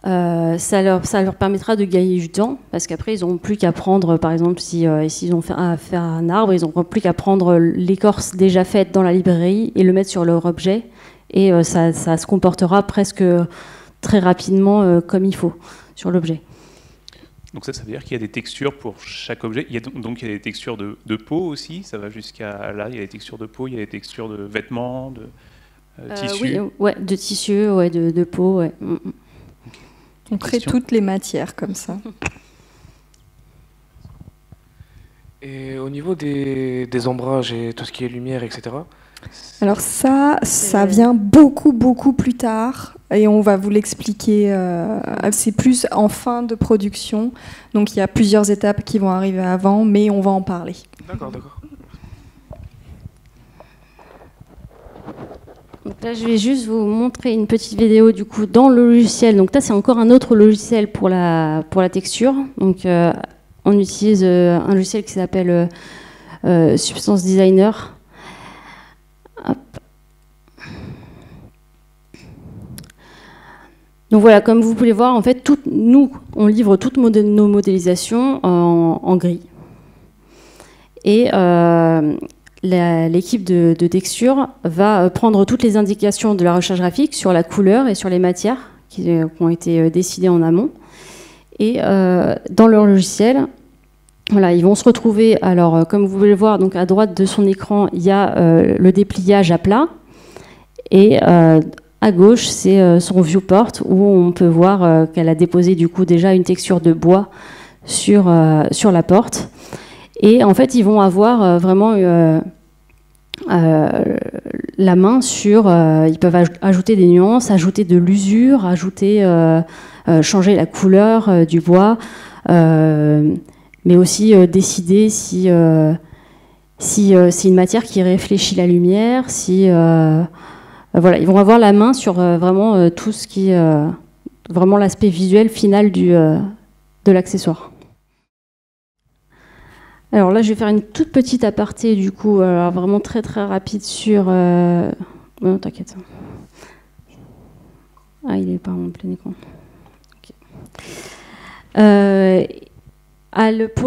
ça leur permettra de gagner du temps, parce qu'après, ils n'auront plus qu'à prendre, par exemple, s'ils ont fait un arbre, ils n'auront plus qu'à prendre l'écorce déjà faite dans la librairie et le mettre sur leur objet, et ça se comportera presque très rapidement comme il faut sur l'objet. Donc ça veut dire qu'il y a des textures pour chaque objet. Il y a des textures de peau aussi, ça va jusqu'à là, il y a des textures de peau, il y a des textures de vêtements, de tissus. Oui, ouais, de tissus, ouais, de peau, ouais. Okay. On crée toutes les matières comme ça. Et au niveau des ombrages et tout ce qui est lumière, etc. Alors ça vient beaucoup plus tard et on va vous l'expliquer. C'est plus en fin de production, donc il y a plusieurs étapes qui vont arriver avant, mais on va en parler. D'accord. Donc là, je vais juste vous montrer une petite vidéo du coup dans le logiciel. Donc là, c'est encore un autre logiciel pour la texture. Donc on utilise un logiciel qui s'appelle Substance Designer. Hop. Donc voilà, comme vous pouvez voir, en fait, nous, on livre toutes nos modélisations en gris. Et l'équipe de texture va prendre toutes les indications de la recherche graphique sur la couleur et sur les matières qui ont été décidées en amont. Et dans leur logiciel, voilà, ils vont se retrouver, alors comme vous pouvez le voir, donc à droite de son écran, il y a le dépliage à plat, et à gauche, c'est son viewport, où on peut voir qu'elle a déposé du coup déjà une texture de bois sur la porte. Et en fait, ils vont avoir vraiment la main sur... ils peuvent ajouter des nuances, ajouter de l'usure, changer la couleur du bois, mais aussi décider si c'est une matière qui réfléchit la lumière, voilà, ils vont avoir la main sur vraiment tout ce qui vraiment l'aspect visuel final de l'accessoire. Alors là, je vais faire une toute petite aparté du coup, vraiment très rapide sur... Non, t'inquiète. Ah, il n'est pas en plein écran. Okay. Pour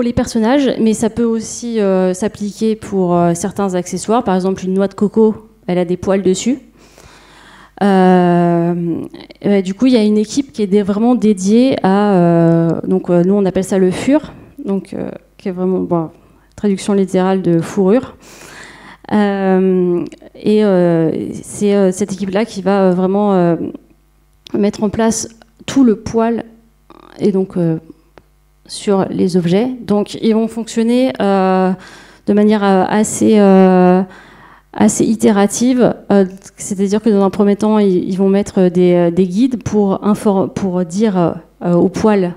les personnages, mais ça peut aussi s'appliquer pour certains accessoires. Par exemple, une noix de coco, elle a des poils dessus. Du coup, il y a une équipe qui est vraiment dédiée à... donc, nous, on appelle ça le fur, donc, qui est vraiment... Bon, traduction littérale de fourrure. C'est cette équipe-là qui va vraiment mettre en place tout le poil et donc sur les objets. Donc ils vont fonctionner de manière assez itérative, c'est-à-dire que dans un premier temps ils vont mettre des guides pour dire au poil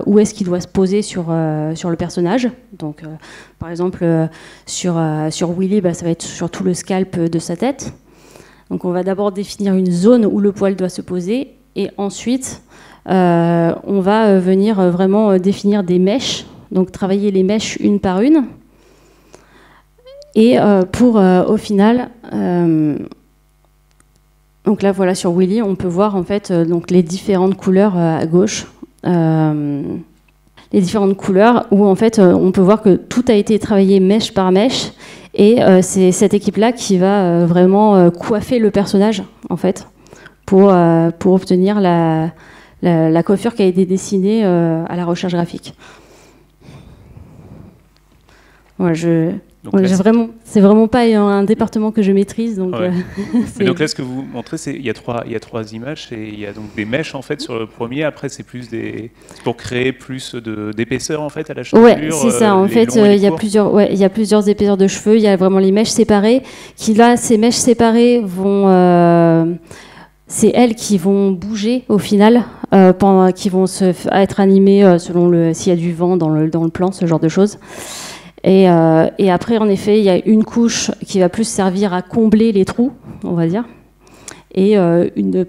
où est-ce qu'il doit se poser sur le personnage. Donc, par exemple, sur Willy, ça va être sur tout le scalp de sa tête. Donc, on va d'abord définir une zone où le poil doit se poser, et ensuite, on va venir vraiment définir des mèches, donc travailler les mèches une par une. Et pour, au final, donc là, voilà, sur Willy, on peut voir en fait donc les différentes couleurs à gauche. Les différentes couleurs où en fait on peut voir que tout a été travaillé mèche par mèche, et c'est cette équipe-là qui va vraiment coiffer le personnage en fait pour obtenir la coiffure qui a été dessinée à la recherche graphique. Voilà, c'est vraiment pas un département que je maîtrise, donc. Ouais. Donc là, ce que vous montrez, c'est il y a trois images, et il y a donc des mèches en fait sur le premier. Après, c'est pour créer plus d'épaisseur en fait à la chevelure. Ouais, c'est ça. En fait, il y a plusieurs épaisseurs de cheveux. Il y a vraiment les mèches séparées. Ces mèches séparées vont, c'est elles qui vont bouger au final, qui vont être animées selon s'il y a du vent dans le plan, ce genre de choses. Et après, en effet, il y a une couche qui va plus servir à combler les trous, on va dire, et une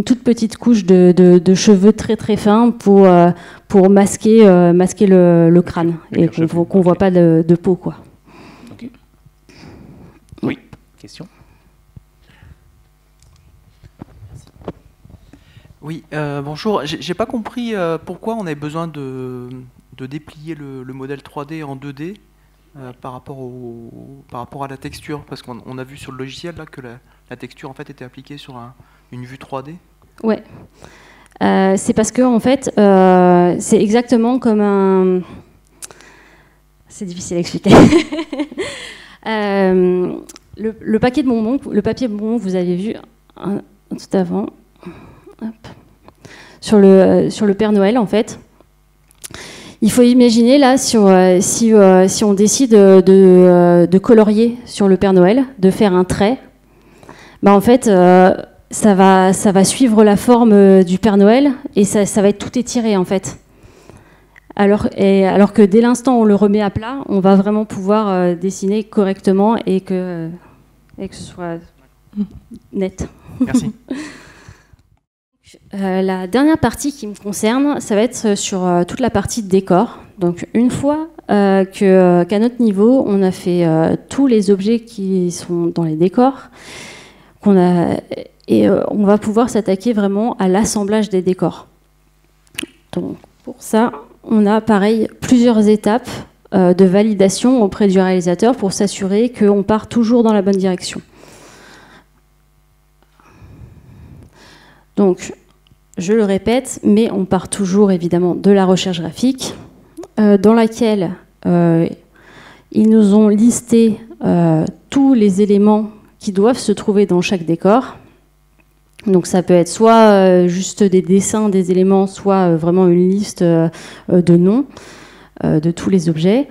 toute petite couche de cheveux très très fins pour masquer le crâne, et qu'on voit pas de peau, quoi. Okay. Oui, question. Oui, bonjour. J'ai pas compris pourquoi on avait besoin de déplier le modèle 3D en 2D par rapport à la texture, parce qu'on a vu sur le logiciel là que la texture en fait était appliquée sur une vue 3D. Ouais, c'est parce que en fait c'est exactement comme un... C'est difficile à expliquer. Le papier de bonbons, vous avez vu tout avant, hop, sur le Père Noël en fait. Il faut imaginer là, si on décide de colorier sur le Père Noël, de faire un trait, en fait, ça va suivre la forme du Père Noël, et ça va être tout étiré en fait. Alors que dès l'instant où on le remet à plat, on va vraiment pouvoir dessiner correctement et que ce soit net. Merci. La dernière partie qui me concerne, ça va être sur toute la partie de décor. Donc une fois qu'à notre niveau, on a fait tous les objets qui sont dans les décors, on va pouvoir s'attaquer vraiment à l'assemblage des décors. Donc pour ça, on a pareil plusieurs étapes de validation auprès du réalisateur pour s'assurer qu'on part toujours dans la bonne direction. Donc, je le répète, mais on part toujours évidemment de la recherche graphique, dans laquelle ils nous ont listé tous les éléments qui doivent se trouver dans chaque décor. Donc ça peut être soit juste des dessins des éléments, soit vraiment une liste de noms de tous les objets.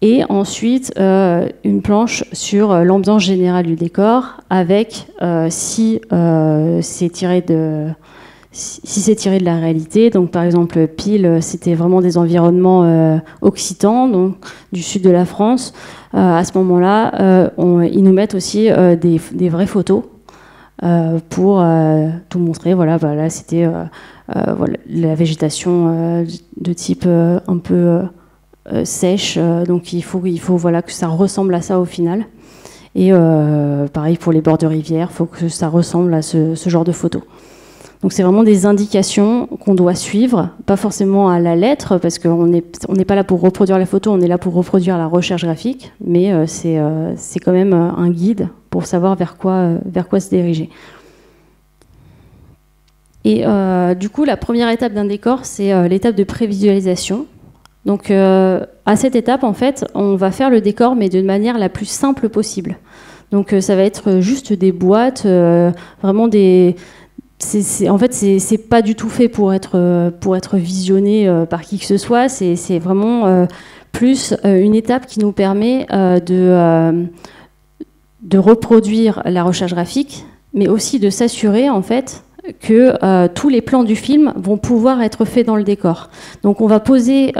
Et ensuite, une planche sur l'ambiance générale du décor, avec si c'est tiré de la réalité. Donc par exemple, Pile, c'était vraiment des environnements occitans, donc du sud de la France. À ce moment-là, ils nous mettent aussi des vraies photos pour tout montrer. Voilà, là c'était la végétation de type un peu sèche, donc il faut que ça ressemble à ça au final. Et pareil pour les bords de rivière, il faut que ça ressemble à ce genre de photos. Donc c'est vraiment des indications qu'on doit suivre, pas forcément à la lettre, parce qu'on n'est pas là pour reproduire la photo, on est là pour reproduire la recherche graphique, mais c'est quand même un guide pour savoir vers quoi se diriger. Et du coup, la première étape d'un décor, c'est l'étape de prévisualisation. Donc à cette étape, en fait, on va faire le décor, mais de manière la plus simple possible. Donc ça va être juste des boîtes, vraiment des... En fait, c'est pas du tout fait pour être visionné par qui que ce soit. C'est vraiment plus une étape qui nous permet de reproduire la recherche graphique, mais aussi de s'assurer en fait que tous les plans du film vont pouvoir être faits dans le décor. Donc on va poser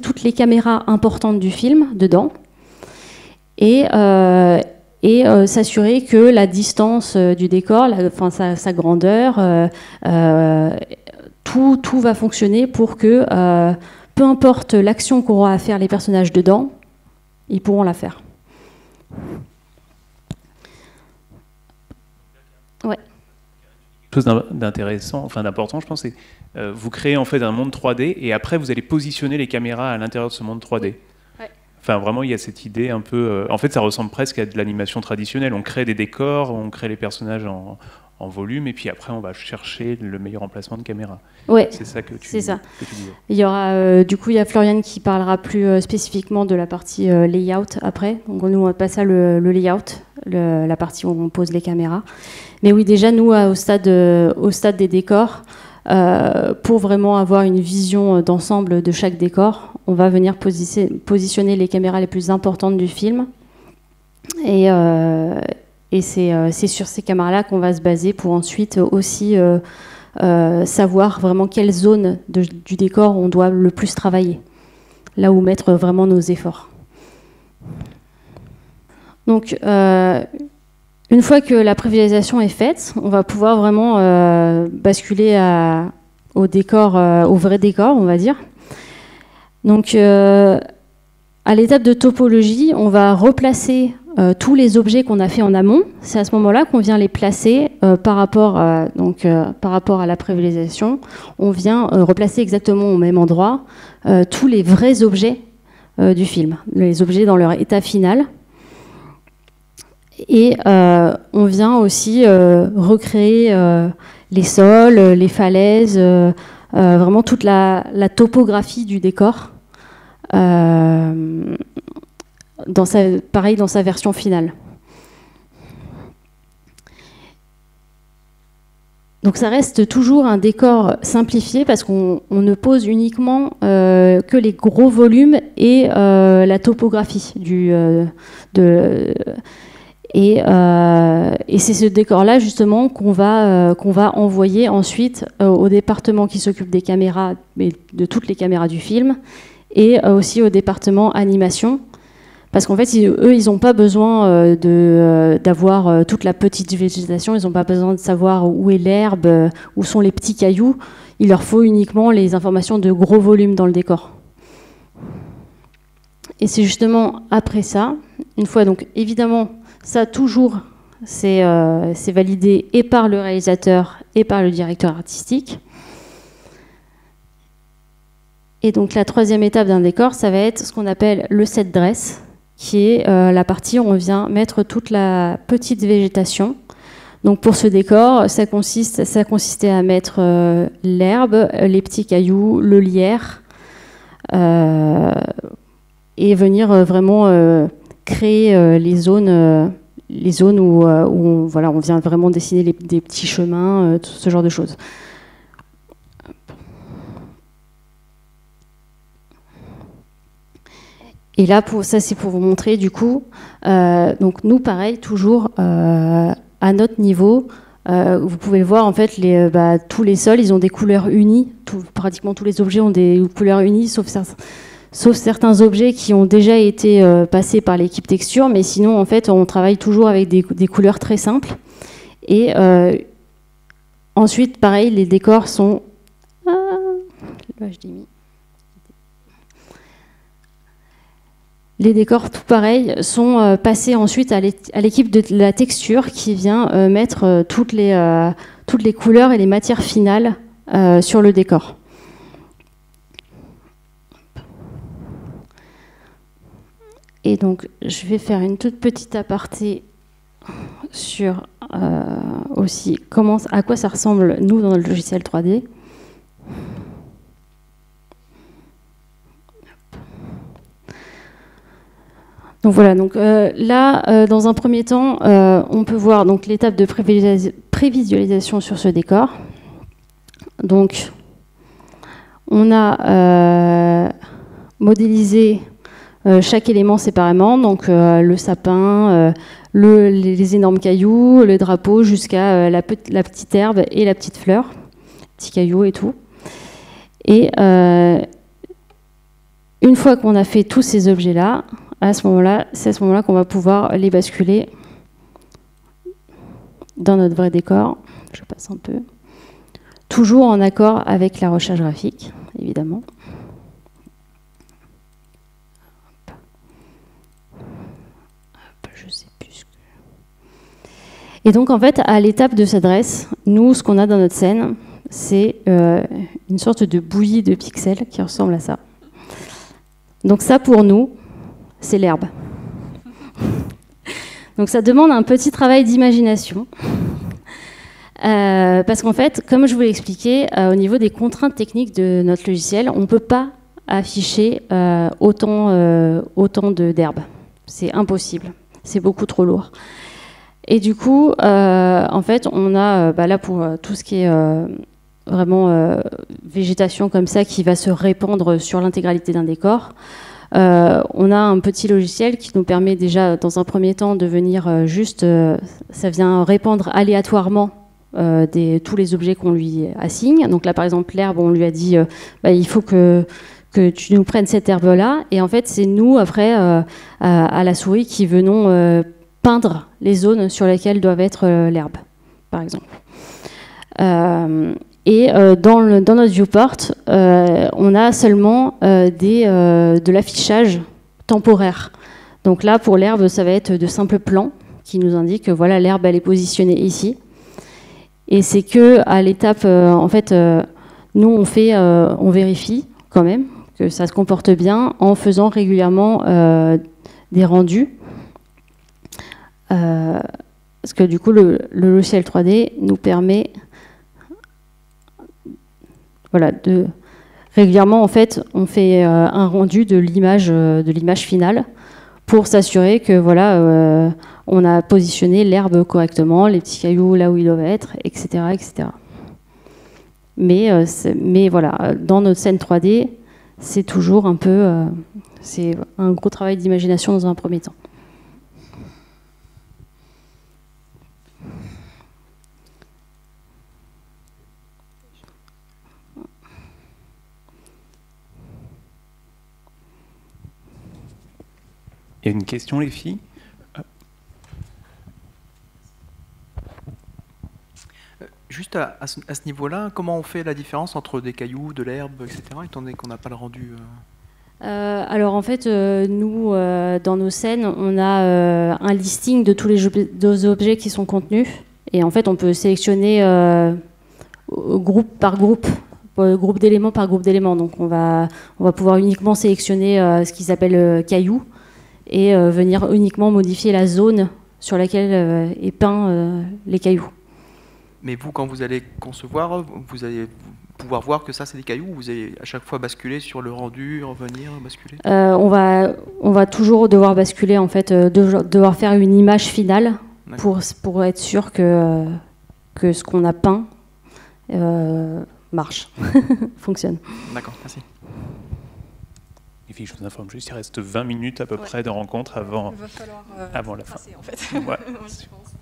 toutes les caméras importantes du film dedans et s'assurer que la distance du décor, sa grandeur, tout va fonctionner pour que, peu importe l'action qu'auront à faire les personnages dedans, ils pourront la faire. Ouais. Chose d'intéressant, enfin d'important, je pense, c'est vous créez en fait un monde 3D et après vous allez positionner les caméras à l'intérieur de ce monde 3D. Enfin, vraiment, il y a cette idée un peu... en fait, ça ressemble presque à de l'animation traditionnelle. On crée des décors, on crée les personnages en volume, et puis après, on va chercher le meilleur emplacement de caméra. Ouais, c'est ça que tu disais. Il y y aura, du coup, il y a Florian qui parlera plus spécifiquement de la partie layout après. Donc, nous, on va passer à le layout, la partie où on pose les caméras. Mais oui, déjà, nous, au stade des décors, pour vraiment avoir une vision d'ensemble de chaque décor, on va venir positionner les caméras les plus importantes du film. Et c'est sur ces caméras-là qu'on va se baser pour ensuite aussi savoir vraiment quelle zone du décor on doit le plus travailler, là où mettre vraiment nos efforts. Donc, une fois que la prévisualisation est faite, on va pouvoir vraiment basculer au vrai décor, on va dire. Donc, à l'étape de topologie, on va replacer tous les objets qu'on a fait en amont. C'est à ce moment-là qu'on vient les placer par rapport à la prévisualisation. On vient replacer exactement au même endroit tous les vrais objets du film, les objets dans leur état final. Et on vient aussi recréer les sols, les falaises, vraiment toute la topographie du décor, pareil dans sa version finale. Donc ça reste toujours un décor simplifié parce qu'on ne pose uniquement que les gros volumes et la topographie et c'est ce décor-là, justement, qu'on va envoyer ensuite au département qui s'occupe des caméras, de toutes les caméras du film, et aussi au département animation. Parce qu'en fait, eux, ils n'ont pas besoin d'avoir toute la petite végétation, ils n'ont pas besoin de savoir où est l'herbe, où sont les petits cailloux. Il leur faut uniquement les informations de gros volume dans le décor. Et c'est justement après ça, une fois donc évidemment... Ça, toujours, c'est validé et par le réalisateur et par le directeur artistique. Et donc, la troisième étape d'un décor, ça va être ce qu'on appelle le set dress, qui est la partie où on vient mettre toute la petite végétation. Donc, pour ce décor, ça consistait à mettre l'herbe, les petits cailloux, le lierre, et venir vraiment... créer les zones où on vient vraiment dessiner des petits chemins, tout ce genre de choses. Et là, ça c'est pour vous montrer du coup. Donc nous, pareil, toujours à notre niveau, vous pouvez le voir en fait, tous les sols, ils ont des couleurs unies. Pratiquement tous les objets ont des couleurs unies, sauf certains objets qui ont déjà été passés par l'équipe texture, mais sinon, en fait, on travaille toujours avec des couleurs très simples. Et ensuite, pareil, les décors sont... les décors, tout pareil, sont passés ensuite à l'équipe de la texture qui vient mettre toutes les couleurs et les matières finales sur le décor. Et donc, je vais faire une toute petite aparté sur aussi à quoi ça ressemble, nous, dans le logiciel 3D. Donc voilà, donc là, dans un premier temps, on peut voir donc l'étape de prévisualisation sur ce décor. Donc, on a modélisé chaque élément séparément, donc le sapin, les énormes cailloux, le drapeau, jusqu'à la petite herbe et la petite fleur, petits cailloux et tout. Et une fois qu'on a fait tous ces objets-là, c'est à ce moment-là qu'on va pouvoir les basculer dans notre vrai décor. Je passe un peu. Toujours en accord avec la recherche graphique, évidemment. Je sais plus. Et donc, en fait, à l'étape de s'adresse, nous, ce qu'on a dans notre scène, c'est une sorte de bouillie de pixels qui ressemble à ça. Donc ça, pour nous, c'est l'herbe. Donc ça demande un petit travail d'imagination. Parce qu'en fait, comme je vous l'ai expliqué, au niveau des contraintes techniques de notre logiciel, on ne peut pas afficher autant d'herbe. C'est impossible. C'est beaucoup trop lourd. Et du coup, en fait, on a là pour tout ce qui est vraiment végétation comme ça qui va se répandre sur l'intégralité d'un décor. On a un petit logiciel qui nous permet déjà, dans un premier temps, de venir ça vient répandre aléatoirement tous les objets qu'on lui assigne. Donc là, par exemple, l'herbe, on lui a dit il faut que tu nous prennes cette herbe-là. Et en fait, c'est nous, après, à la souris, qui venons peindre les zones sur lesquelles doivent être l'herbe, par exemple. Et dans notre viewport, on a seulement de l'affichage temporaire. Donc là, pour l'herbe, ça va être de simples plans qui nous indiquent que voilà, l'herbe, elle est positionnée ici. Et c'est que à l'étape, en fait, nous, on vérifie quand même que ça se comporte bien en faisant régulièrement des rendus. Parce que du coup, le logiciel 3D nous permet régulièrement, en fait, on fait un rendu de l'image finale pour s'assurer que voilà, on a positionné l'herbe correctement, les petits cailloux là où ils doivent être, etc., etc. Mais voilà, dans notre scène 3D, c'est toujours un peu, c'est un gros travail d'imagination dans un premier temps. Il y a une question, les filles? Juste à ce niveau-là, comment on fait la différence entre des cailloux, de l'herbe, etc., étant donné qu'on n'a pas le rendu alors en fait, nous, dans nos scènes, on a un listing de tous les objets qui sont contenus. Et en fait, on peut sélectionner groupe par groupe, groupe d'éléments par groupe d'éléments. Donc on va pouvoir uniquement sélectionner ce qu'ils appellent cailloux et venir uniquement modifier la zone sur laquelle est peint les cailloux. Mais vous, quand vous allez concevoir, vous allez pouvoir voir que ça, c'est des cailloux, ou vous allez à chaque fois basculer sur le rendu, revenir, basculer on va toujours devoir basculer, en fait, devoir faire une image finale pour être sûr que ce qu'on a peint marche, fonctionne. D'accord, merci. Les filles, je vous informe juste, il reste 20 minutes à peu près de rencontre avant la fin. En fait. Ouais. Je pense.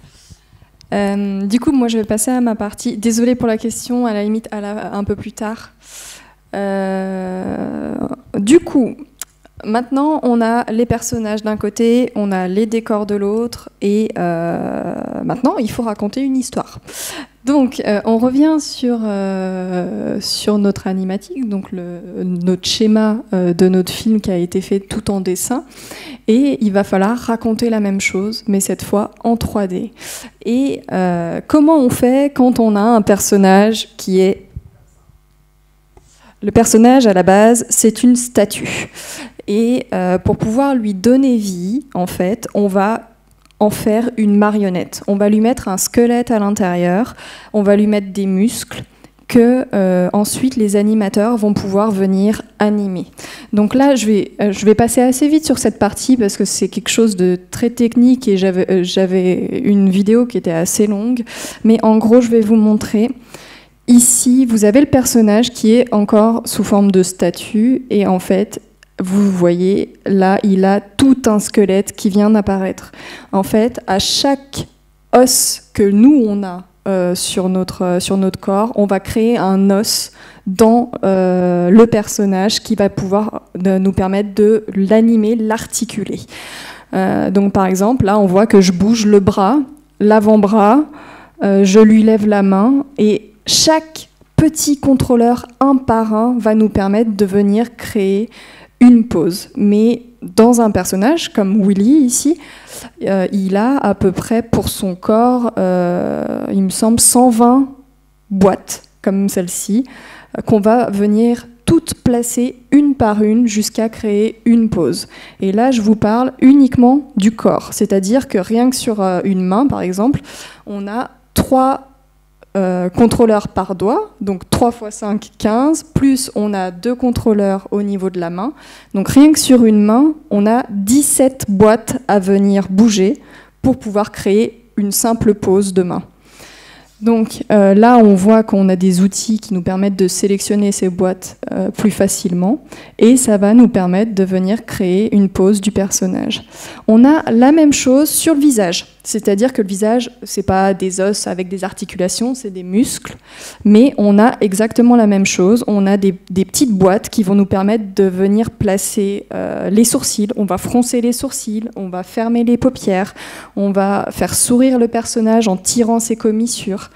Du coup, moi, je vais passer à ma partie. Désolée pour la question, à la limite, un peu plus tard. Du coup, maintenant, on a les personnages d'un côté, on a les décors de l'autre, et maintenant, il faut raconter une histoire. Donc, on revient sur notre animatique, donc notre schéma de notre film qui a été fait tout en dessin. Et il va falloir raconter la même chose, mais cette fois en 3D. Et comment on fait quand on a un personnage qui est... Le personnage, à la base, c'est une statue. Et pour pouvoir lui donner vie, en fait, on va en faire une marionnette. On va lui mettre un squelette à l'intérieur, on va lui mettre des muscles que ensuite les animateurs vont pouvoir venir animer. Donc là, je vais passer assez vite sur cette partie parce que c'est quelque chose de très technique et j'avais une vidéo qui était assez longue. Mais en gros, je vais vous montrer. Ici, vous avez le personnage qui est encore sous forme de statue et en fait, vous voyez, là, il a tout un squelette qui vient d'apparaître. En fait, à chaque os que nous, on a sur notre corps, on va créer un os dans le personnage qui va pouvoir nous permettre de l'animer, l'articuler. Donc, par exemple, là, on voit que je bouge le bras, l'avant-bras, je lui lève la main et chaque petit contrôleur, un par un, va nous permettre de venir créer une pose. Mais dans un personnage comme Willy ici, il a à peu près pour son corps, il me semble, 120 boîtes comme celle-ci, qu'on va venir toutes placer une par une jusqu'à créer une pose. Et là, je vous parle uniquement du corps. C'est-à-dire que rien que sur une main, par exemple, on a 3 contrôleurs par doigt, donc 3 x 5, 15, plus on a 2 contrôleurs au niveau de la main. Donc rien que sur une main, on a 17 boîtes à venir bouger pour pouvoir créer une simple pose de main. Donc là, on voit qu'on a des outils qui nous permettent de sélectionner ces boîtes plus facilement et ça va nous permettre de venir créer une pose du personnage. On a la même chose sur le visage, c'est-à-dire que le visage, c'est pas des os avec des articulations, c'est des muscles, mais on a exactement la même chose. On a des petites boîtes qui vont nous permettre de venir placer les sourcils. On va froncer les sourcils, on va fermer les paupières, on va faire sourire le personnage en tirant ses commissures.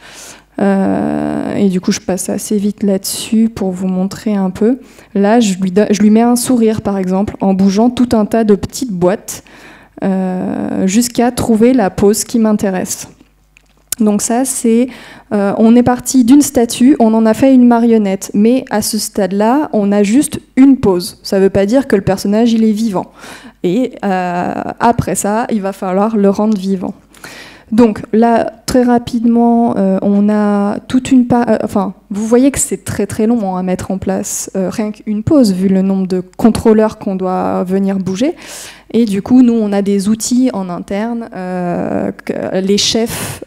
Et du coup, je passe assez vite là-dessus pour vous montrer un peu. Là, je lui mets un sourire, par exemple, en bougeant tout un tas de petites boîtes jusqu'à trouver la pose qui m'intéresse. Donc ça, c'est... on est parti d'une statue, on en a fait une marionnette. Mais à ce stade-là, on a juste une pose. Ça ne veut pas dire que le personnage, il est vivant. Et après ça, il va falloir le rendre vivant. Donc là, très rapidement, on a toute une enfin, vous voyez que c'est très très long à mettre en place, rien qu'une pause, vu le nombre de contrôleurs qu'on doit venir bouger. Et du coup, nous, on a des outils en interne. Les chefs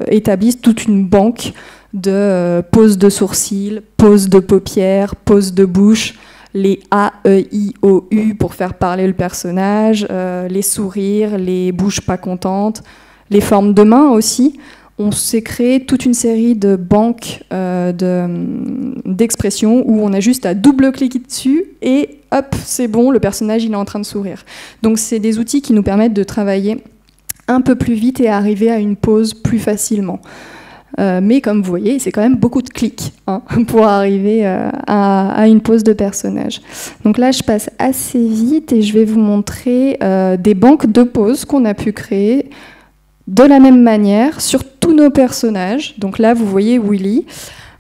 établissent toute une banque de poses de sourcils, poses de paupières, poses de bouche, les A, E, I, O, U pour faire parler le personnage, les sourires, les bouches pas contentes, les formes de main aussi. On s'est créé toute une série de banques d'expressions où on a juste à double-cliquer dessus et hop, c'est bon, le personnage il est en train de sourire. Donc c'est des outils qui nous permettent de travailler un peu plus vite et arriver à une pose plus facilement. Mais comme vous voyez, c'est quand même beaucoup de clics pour arriver à une pose de personnage. Donc là, je passe assez vite et je vais vous montrer des banques de poses qu'on a pu créer de la même manière sur tous nos personnages. Donc là, vous voyez Willy.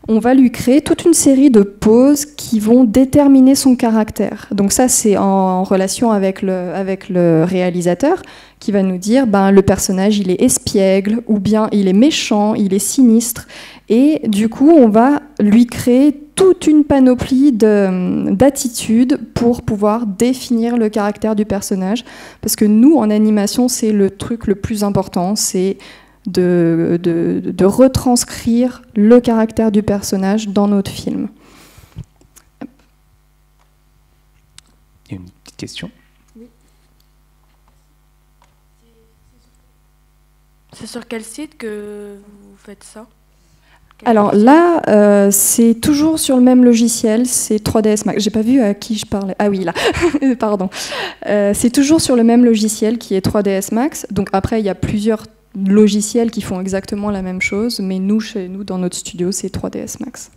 On va lui créer toute une série de poses qui vont déterminer son caractère. Donc ça, c'est en relation avec le réalisateur qui va nous dire le personnage, il est espiègle, ou bien il est méchant, il est sinistre. Et du coup, on va lui créer toute une panoplie d'attitudes pour pouvoir définir le caractère du personnage. Parce que nous, en animation, c'est le truc le plus important, c'est de retranscrire le caractère du personnage dans notre film. Il y a une petite question. Oui. C'est sur quel site que vous faites ça? Alors là, c'est toujours sur le même logiciel, c'est 3ds Max. J'ai pas vu à qui je parlais. Ah oui, là, pardon. C'est toujours sur le même logiciel qui est 3ds Max. Donc après, il y a plusieurs logiciels qui font exactement la même chose, mais nous, chez nous, dans notre studio, c'est 3ds Max.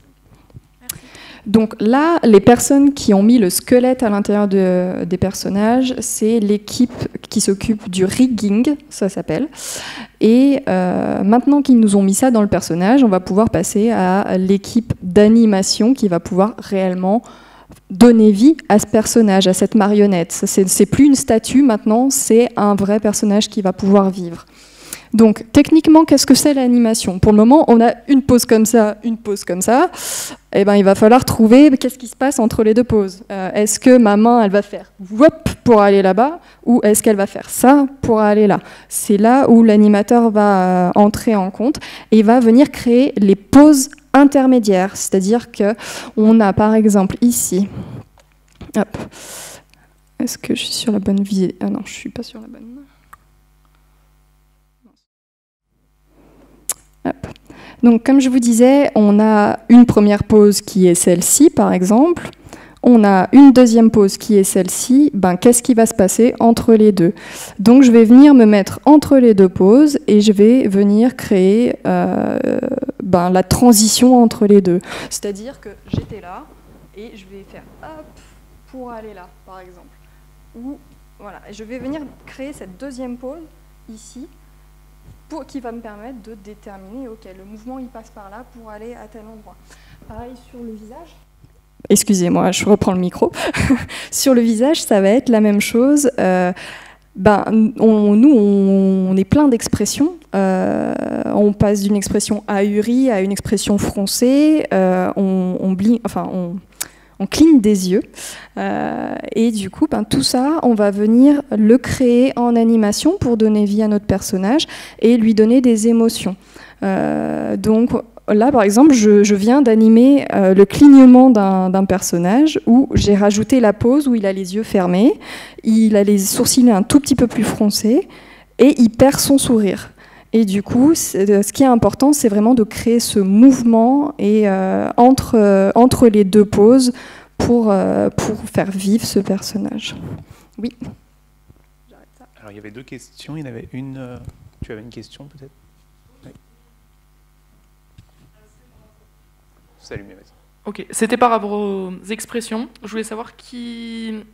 Donc là, les personnes qui ont mis le squelette à l'intérieur des personnages, c'est l'équipe qui s'occupe du rigging, ça s'appelle. Et maintenant qu'ils nous ont mis ça dans le personnage, on va pouvoir passer à l'équipe d'animation qui va pouvoir réellement donner vie à ce personnage, à cette marionnette. C'est plus une statue maintenant, c'est un vrai personnage qui va pouvoir vivre. Donc, techniquement, qu'est-ce que c'est l'animation? Pour le moment, on a une pose comme ça, une pose comme ça. Eh ben, il va falloir trouver qu'est-ce qui se passe entre les deux poses. Est-ce que ma main, elle va faire whoop pour aller là-bas, ou est-ce qu'elle va faire ça pour aller là? C'est là où l'animateur va entrer en compte et va venir créer les poses intermédiaires. C'est-à-dire qu'on a, par exemple, ici... Hop. Est-ce que je suis sur la bonne visée? Ah non, je ne suis pas sur la bonne... Hop. Donc, comme je vous disais, on a une première pose qui est celle-ci, par exemple. On a une deuxième pose qui est celle-ci. Ben, qu'est-ce qui va se passer entre les deux? Donc, je vais venir me mettre entre les deux poses et je vais venir créer la transition entre les deux. C'est-à-dire que j'étais là et je vais faire hop pour aller là, par exemple. Ou, voilà, et je vais venir créer cette deuxième pose ici, qui va me permettre de déterminer, ok, le mouvement il passe par là pour aller à tel endroit. Pareil sur le visage. Excusez-moi, je reprends le micro. Sur le visage, ça va être la même chose. Nous, on est plein d'expressions. On passe d'une expression ahurie à une expression froncée. On cligne des yeux et du coup, tout ça, on va venir le créer en animation pour donner vie à notre personnage et lui donner des émotions. Donc là, par exemple, je viens d'animer le clignement d'un personnage où j'ai rajouté la pose où il a les yeux fermés, il a les sourcils un tout petit peu plus froncés et il perd son sourire. Et du coup, ce qui est important, c'est vraiment de créer ce mouvement et, entre les deux poses pour faire vivre ce personnage. Oui. Alors, il y avait deux questions. Il y en avait une. Tu avais une question, peut-être? Oui. Salut, vas-y. Ok, c'était par rapport aux expressions. Je voulais savoir qui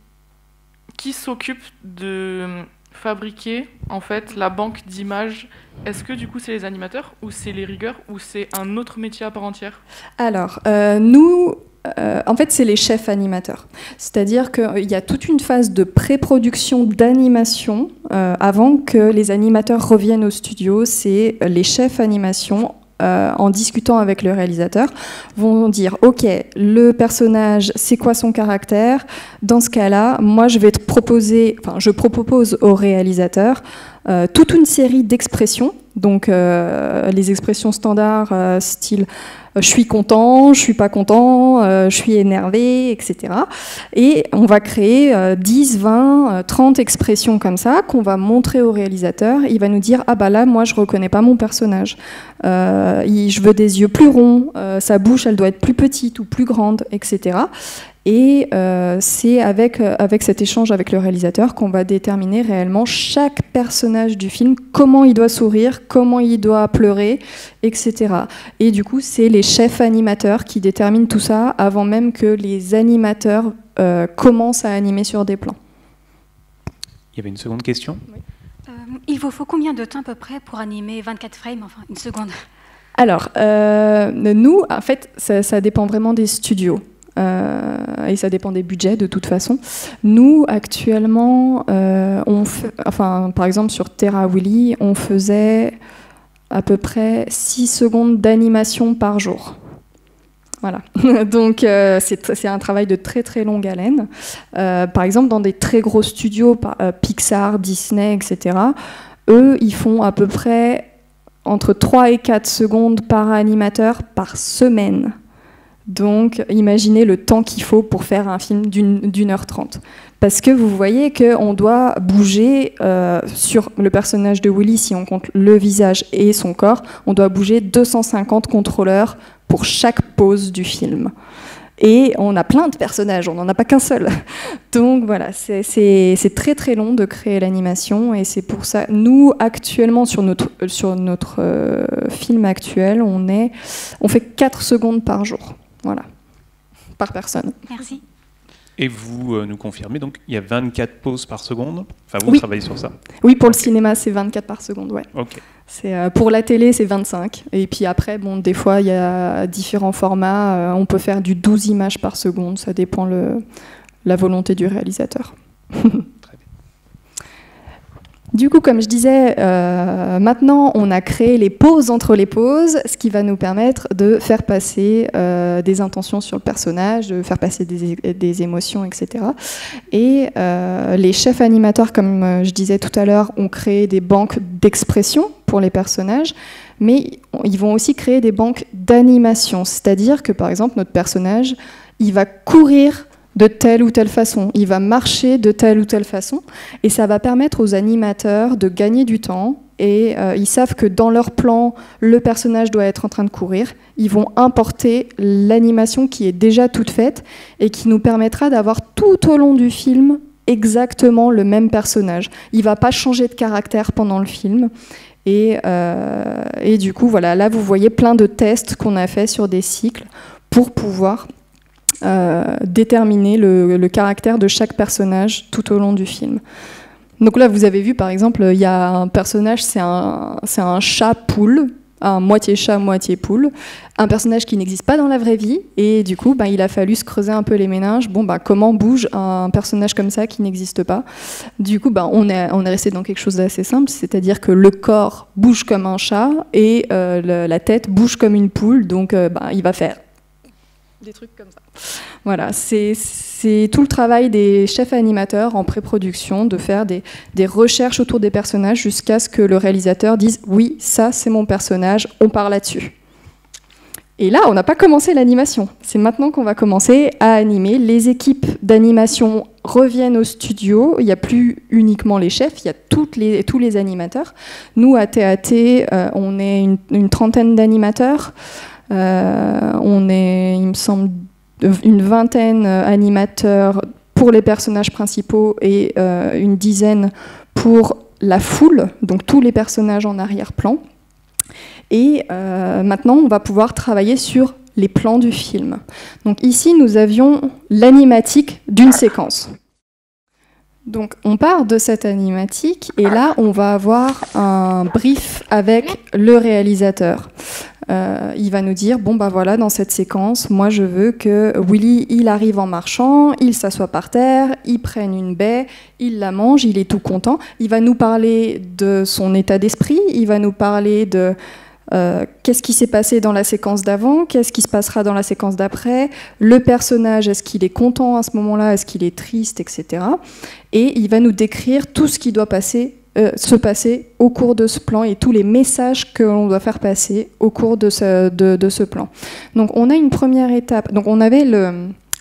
s'occupe de fabriquer en fait la banque d'images. Est-ce que du coup c'est les animateurs ou c'est les riggeurs ou c'est un autre métier à part entière? Alors nous, en fait c'est les chefs animateurs. C'est-à-dire qu'il y a toute une phase de pré-production d'animation avant que les animateurs reviennent au studio. C'est les chefs animation en discutant avec le réalisateur, vont dire « Ok, le personnage, c'est quoi son caractère? Dans ce cas-là, moi, je propose au réalisateur toute une série d'expressions. Donc, les expressions standards, style « je suis content, je suis pas content, je suis énervé, etc. » Et on va créer 10, 20, 30 expressions comme ça qu'on va montrer au réalisateur. Il va nous dire « Ah bah là, moi, je reconnais pas mon personnage. Je veux des yeux plus ronds, sa bouche, elle doit être plus petite ou plus grande, etc. » Et c'est avec cet échange avec le réalisateur qu'on va déterminer réellement chaque personnage du film, comment il doit sourire, comment il doit pleurer, etc. Et du coup, c'est les chefs animateurs qui déterminent tout ça avant même que les animateurs commencent à animer sur des plans. Il y avait une seconde question. Oui. Il vous faut combien de temps à peu près pour animer 24 frames, enfin une seconde? Alors, nous, en fait, ça dépend vraiment des studios. Et ça dépend des budgets de toute façon. Nous, actuellement, par exemple sur Terra Willy, on faisait à peu près 6 secondes d'animation par jour. Voilà. Donc c'est un travail de très très longue haleine. Par exemple, dans des très gros studios, Pixar, Disney, etc., eux, ils font à peu près entre 3 et 4 secondes par animateur par semaine. Donc, imaginez le temps qu'il faut pour faire un film d'1h30. Parce que vous voyez qu'on doit bouger sur le personnage de Willy, si on compte le visage et son corps, on doit bouger 250 contrôleurs pour chaque pose du film. Et on a plein de personnages, on n'en a pas qu'un seul. Donc voilà, c'est très très long de créer l'animation, et c'est pour ça, nous actuellement sur notre film actuel, on fait 4 secondes par jour, voilà, par personne. Merci. Et vous nous confirmez, donc il y a 24 pauses par seconde. Enfin, vous Oui. travaillez sur ça. Oui, pour le cinéma, c'est 24 par seconde, ouais. Ok. Pour la télé, c'est 25. Et puis après, bon, des fois, il y a différents formats. On peut faire du 12 images par seconde. Ça dépend la volonté du réalisateur. Du coup, comme je disais, maintenant, on a créé les pauses entre les pauses, ce qui va nous permettre de faire passer des intentions sur le personnage, de faire passer des émotions, etc. Et les chefs animateurs, comme je disais tout à l'heure, ont créé des banques d'expression pour les personnages, mais ils vont aussi créer des banques d'animation. C'est-à-dire que, par exemple, notre personnage, il va courir de telle ou telle façon, il va marcher de telle ou telle façon, et ça va permettre aux animateurs de gagner du temps, et ils savent que dans leur plan, le personnage doit être en train de courir. Ils vont importer l'animation qui est déjà toute faite, et qui nous permettra d'avoir tout au long du film exactement le même personnage. Il ne va pas changer de caractère pendant le film. Et du coup, voilà, là vous voyez plein de tests qu'on a fait sur des cycles pour pouvoir déterminer le caractère de chaque personnage tout au long du film. Donc là, vous avez vu, par exemple, il y a un personnage, c'est un chat-poule, un moitié chat, moitié poule, un personnage qui n'existe pas dans la vraie vie, et du coup, il a fallu se creuser un peu les méninges. Comment bouge un personnage comme ça qui n'existe pas? Du coup, on est resté dans quelque chose d'assez simple, c'est-à-dire que le corps bouge comme un chat, et la tête bouge comme une poule, donc il va faire des trucs comme ça. Voilà, c'est tout le travail des chefs animateurs en pré-production, de faire des recherches autour des personnages jusqu'à ce que le réalisateur dise « oui, ça c'est mon personnage, on part là-dessus ». Et là, on n'a pas commencé l'animation. C'est maintenant qu'on va commencer à animer. Les équipes d'animation reviennent au studio. Il n'y a plus uniquement les chefs, il y a tous les animateurs. Nous, à TAT, on est une trentaine d'animateurs. On est, il me semble, une vingtaine d'animateurs pour les personnages principaux et une dizaine pour la foule, donc tous les personnages en arrière-plan. Et maintenant, on va pouvoir travailler sur les plans du film. Donc ici, nous avions l'animatique d'une séquence. Donc on part de cette animatique et là, on va avoir un brief avec le réalisateur. Il va nous dire, voilà, dans cette séquence, moi je veux que Willy, il arrive en marchant, il s'assoit par terre, il prenne une baie, il la mange, il est tout content. Il va nous parler de son état d'esprit, il va nous parler de qu'est-ce qui s'est passé dans la séquence d'avant, qu'est-ce qui se passera dans la séquence d'après, le personnage, est-ce qu'il est content à ce moment-là, est-ce qu'il est triste, etc. Et il va nous décrire tout ce qui doit se passer au cours de ce plan et tous les messages que l'on doit faire passer au cours de ce plan. Donc on a une première étape. Donc on avait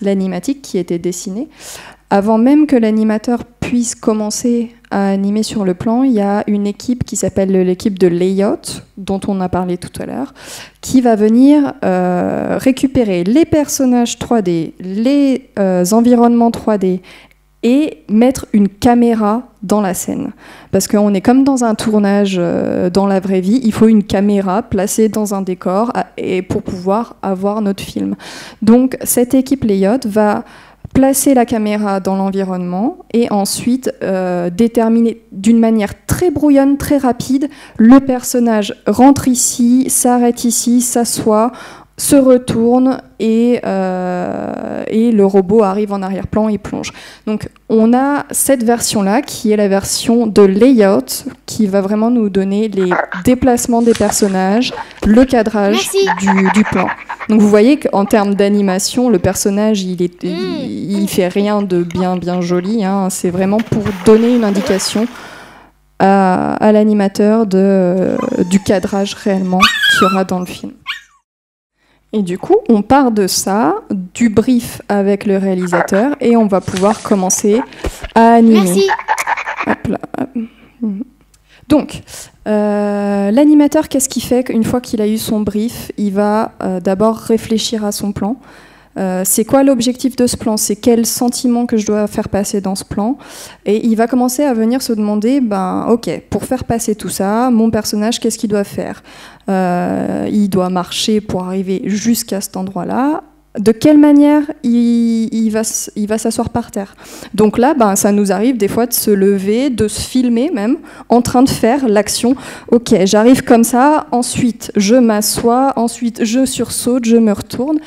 l'animatique qui était dessinée. Avant même que l'animateur puisse commencer à animer sur le plan, il y a une équipe qui s'appelle l'équipe de layout, dont on a parlé tout à l'heure, qui va venir récupérer les personnages 3D, les environnements 3D, et mettre une caméra dans la scène. Parce qu'on est comme dans un tournage dans la vraie vie, il faut une caméra placée dans un décor et pour pouvoir avoir notre film. Donc cette équipe layout va placer la caméra dans l'environnement et ensuite déterminer d'une manière très brouillonne, très rapide, le personnage rentre ici, s'arrête ici, s'assoit, se retourne et le robot arrive en arrière-plan et plonge. Donc on a cette version-là qui est la version de layout qui va vraiment nous donner les déplacements des personnages, le cadrage du plan. Donc vous voyez qu'en termes d'animation, le personnage il fait rien de bien joli, hein. C'est vraiment pour donner une indication à l'animateur du cadrage réellement qu'il y aura dans le film. Et du coup, on part de ça, du brief avec le réalisateur, et on va pouvoir commencer à animer. Merci. Hop là, hop. Donc, l'animateur, qu'est-ce qu'il fait une fois qu'il a eu son brief? Il va d'abord réfléchir à son plan. C'est quoi l'objectif de ce plan? C'est quel sentiment que je dois faire passer dans ce plan? Et il va commencer à venir se demander, ok, pour faire passer tout ça, mon personnage, qu'est-ce qu'il doit faire? Il doit marcher pour arriver jusqu'à cet endroit-là. De quelle manière il va s'asseoir par terre? Donc là, ça nous arrive des fois de se lever, de se filmer même, en train de faire l'action. Ok, j'arrive comme ça, ensuite je m'assois, ensuite je sursaute, je me retourne.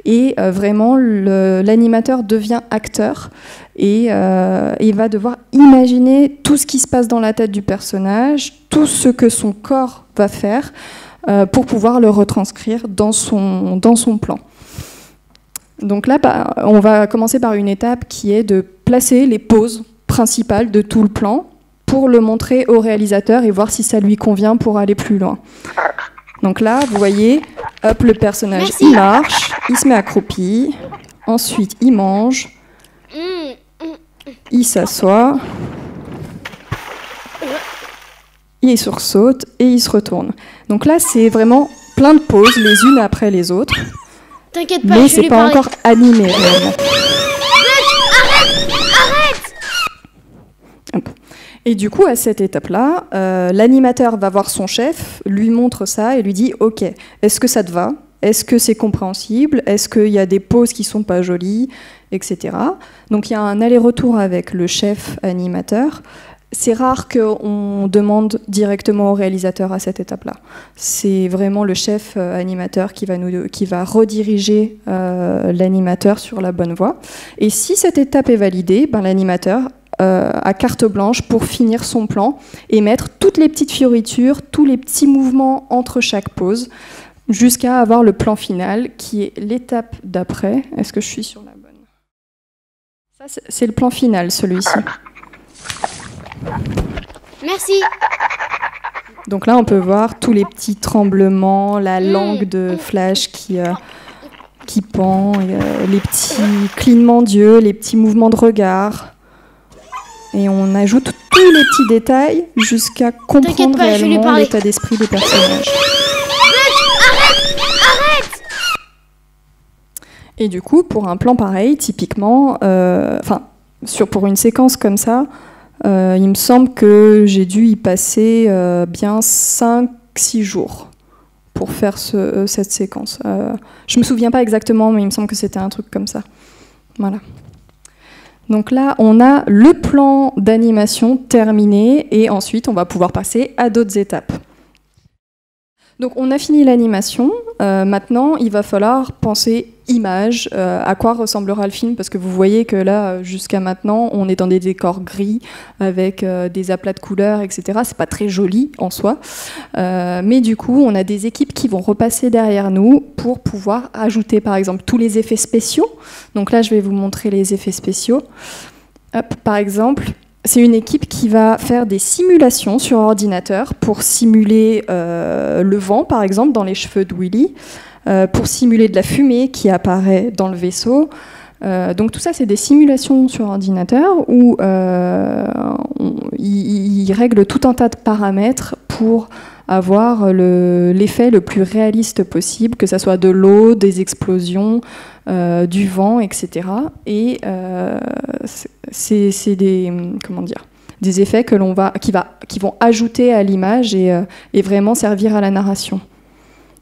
Et vraiment, l'animateur devient acteur et il va devoir imaginer tout ce qui se passe dans la tête du personnage, tout ce que son corps va faire pour pouvoir le retranscrire dans son plan. Donc là, on va commencer par une étape qui est de placer les poses principales de tout le plan pour le montrer au réalisateur et voir si ça lui convient pour aller plus loin. Donc là, vous voyez, hop, le personnage, il marche, il se met accroupi, ensuite il mange, il s'assoit, il sursaute et il se retourne. Donc là, c'est vraiment plein de poses, les unes après les autres. T'inquiète pas, mais je vais c'est pas encore animé réellement. Arrête. Et du coup, à cette étape-là, l'animateur va voir son chef, lui montre ça et lui dit « Ok, est-ce que ça te va? Est-ce que c'est compréhensible? Est-ce qu'il y a des poses qui sont pas jolies, etc. » Donc il y a un aller-retour avec le chef animateur. C'est rare qu'on demande directement au réalisateur à cette étape-là. C'est vraiment le chef animateur qui va rediriger l'animateur sur la bonne voie. Et si cette étape est validée, l'animateur a carte blanche pour finir son plan et mettre toutes les petites fioritures, tous les petits mouvements entre chaque pause, jusqu'à avoir le plan final, qui est l'étape d'après. Est-ce que je suis sur la bonne? Ça, c'est le plan final, celui-ci. Merci. Donc là, on peut voir tous les petits tremblements, la langue de Flash qui pend, les petits clignements d'yeux, les petits mouvements de regard. Et on ajoute tous les petits détails jusqu'à comprendre réellement l'état d'esprit des personnages. Arrête. Et du coup, pour un plan pareil, typiquement, pour une séquence comme ça, il me semble que j'ai dû y passer bien 5-6 jours pour faire cette séquence. Je me souviens pas exactement, mais il me semble que c'était un truc comme ça. Voilà. Donc là, on a le plan d'animation terminé et ensuite, on va pouvoir passer à d'autres étapes. Donc on a fini l'animation, maintenant il va falloir penser image, à quoi ressemblera le film, parce que vous voyez que là, jusqu'à maintenant, on est dans des décors gris, avec des aplats de couleurs, etc. C'est pas très joli en soi, mais du coup on a des équipes qui vont repasser derrière nous pour pouvoir ajouter par exemple tous les effets spéciaux. Donc là je vais vous montrer les effets spéciaux. Hop, par exemple, c'est une équipe qui va faire des simulations sur ordinateur pour simuler le vent, par exemple, dans les cheveux de Willy, pour simuler de la fumée qui apparaît dans le vaisseau. Donc tout ça, c'est des simulations sur ordinateur où ils règlent tout un tas de paramètres pour avoir l'effet le plus réaliste possible, que ce soit de l'eau, des explosions, du vent, etc. Et c'est des effets qui vont ajouter à l'image et vraiment servir à la narration.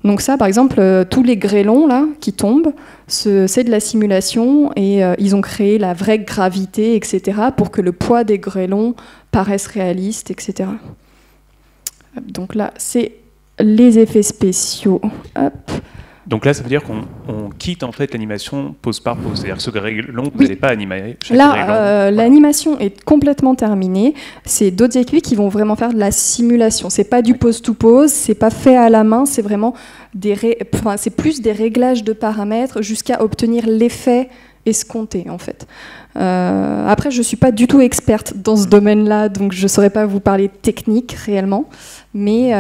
Donc ça, par exemple, tous les grêlons là, qui tombent, c'est de la simulation et ils ont créé la vraie gravité, etc., pour que le poids des grêlons paraisse réaliste, etc. Donc là, c'est les effets spéciaux. Hop. Donc là, ça veut dire qu'on quitte en fait l'animation pause par pause. C'est-à-dire que ce grêlon, vous n'allez pas animer. Là, l'animation est complètement terminée. C'est d'autres équipes qui vont vraiment faire de la simulation. C'est pas du pause to pause, c'est pas fait à la main, c'est vraiment c'est plus des réglages de paramètres jusqu'à obtenir l'effet escompté en fait. Après, je ne suis pas du tout experte dans ce domaine-là, donc je ne saurais pas vous parler technique réellement, mais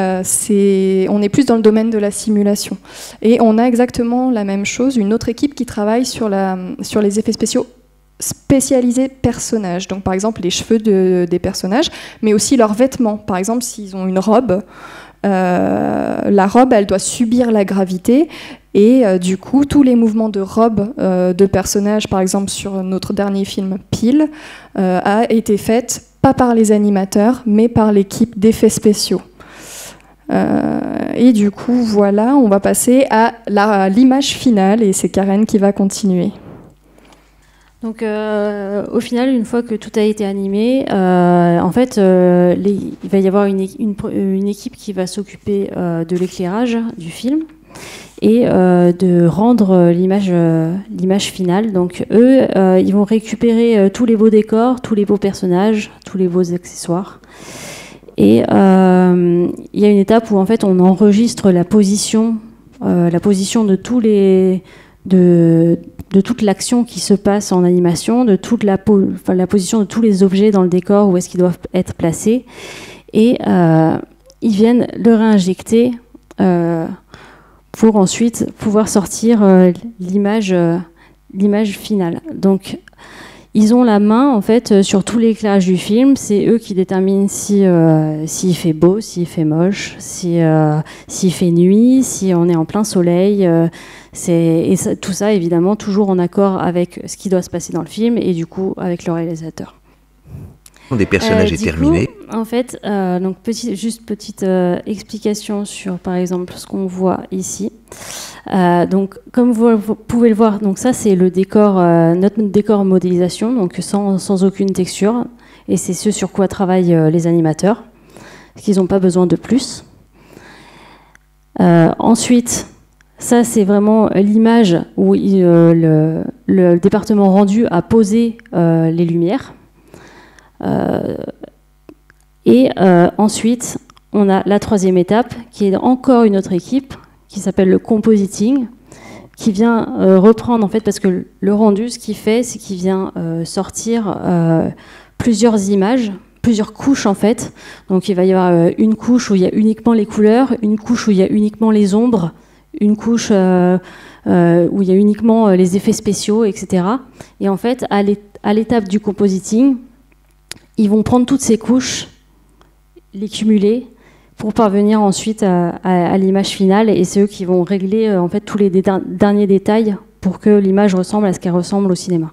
on est plus dans le domaine de la simulation. Et on a exactement la même chose, une autre équipe qui travaille sur les effets spéciaux spécialisés personnages. Donc par exemple les cheveux des personnages, mais aussi leurs vêtements. Par exemple, s'ils ont une robe, la robe, elle doit subir la gravité. Et du coup, tous les mouvements de robe de personnages, par exemple sur notre dernier film Pile, a été fait pas par les animateurs, mais par l'équipe d'effets spéciaux. Et du coup, voilà, on va passer à l'image finale, et c'est Karen qui va continuer. Donc, au final, une fois que tout a été animé, en fait, il va y avoir une équipe qui va s'occuper de l'éclairage du film et de rendre l'image finale. Donc eux, ils vont récupérer tous les beaux décors, tous les beaux personnages, tous les beaux accessoires. Et il y a une étape où en fait on enregistre la position de tous de toute l'action qui se passe en animation, de toute la position de tous les objets dans le décor, où est-ce qu'ils doivent être placés, et ils viennent le réinjecter pour ensuite pouvoir sortir l'image finale. Donc, ils ont la main en fait sur tout l'éclairage du film. C'est eux qui déterminent s'il fait beau, s'il fait moche, s'il fait nuit, si on est en plein soleil. Tout ça évidemment toujours en accord avec ce qui doit se passer dans le film et du coup avec le réalisateur. Des personnages est terminé. En fait, donc petite explication sur, par exemple, ce qu'on voit ici. Donc, comme vous pouvez le voir, donc ça c'est le décor, notre décor modélisation, donc sans aucune texture, et c'est ce sur quoi travaillent les animateurs, parce qu'ils n'ont pas besoin de plus. Ensuite, ça c'est vraiment l'image où le département rendu a posé les lumières. Ensuite, on a la troisième étape, qui est encore une autre équipe, qui s'appelle le compositing, qui vient reprendre, en fait, parce que le rendu, ce qu'il fait, c'est qu'il vient sortir plusieurs images, plusieurs couches, en fait. Donc, il va y avoir une couche où il y a uniquement les couleurs, une couche où il y a uniquement les ombres, une couche où il y a uniquement les effets spéciaux, etc. Et en fait, à l'étape du compositing, ils vont prendre toutes ces couches, les cumuler pour parvenir ensuite à l'image finale, et c'est eux qui vont régler en fait tous les derniers détails pour que l'image ressemble à ce qu'elle ressemble au cinéma.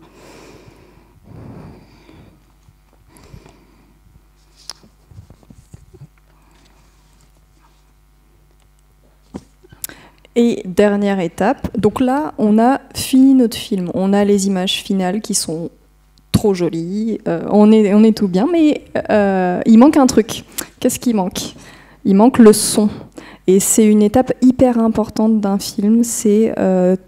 Et dernière étape, donc là on a fini notre film, on a les images finales qui sont trop jolies, on est tout bien, mais il manque un truc. Qu'est-ce qui manque ? Il manque le son. Et c'est une étape hyper importante d'un film, c'est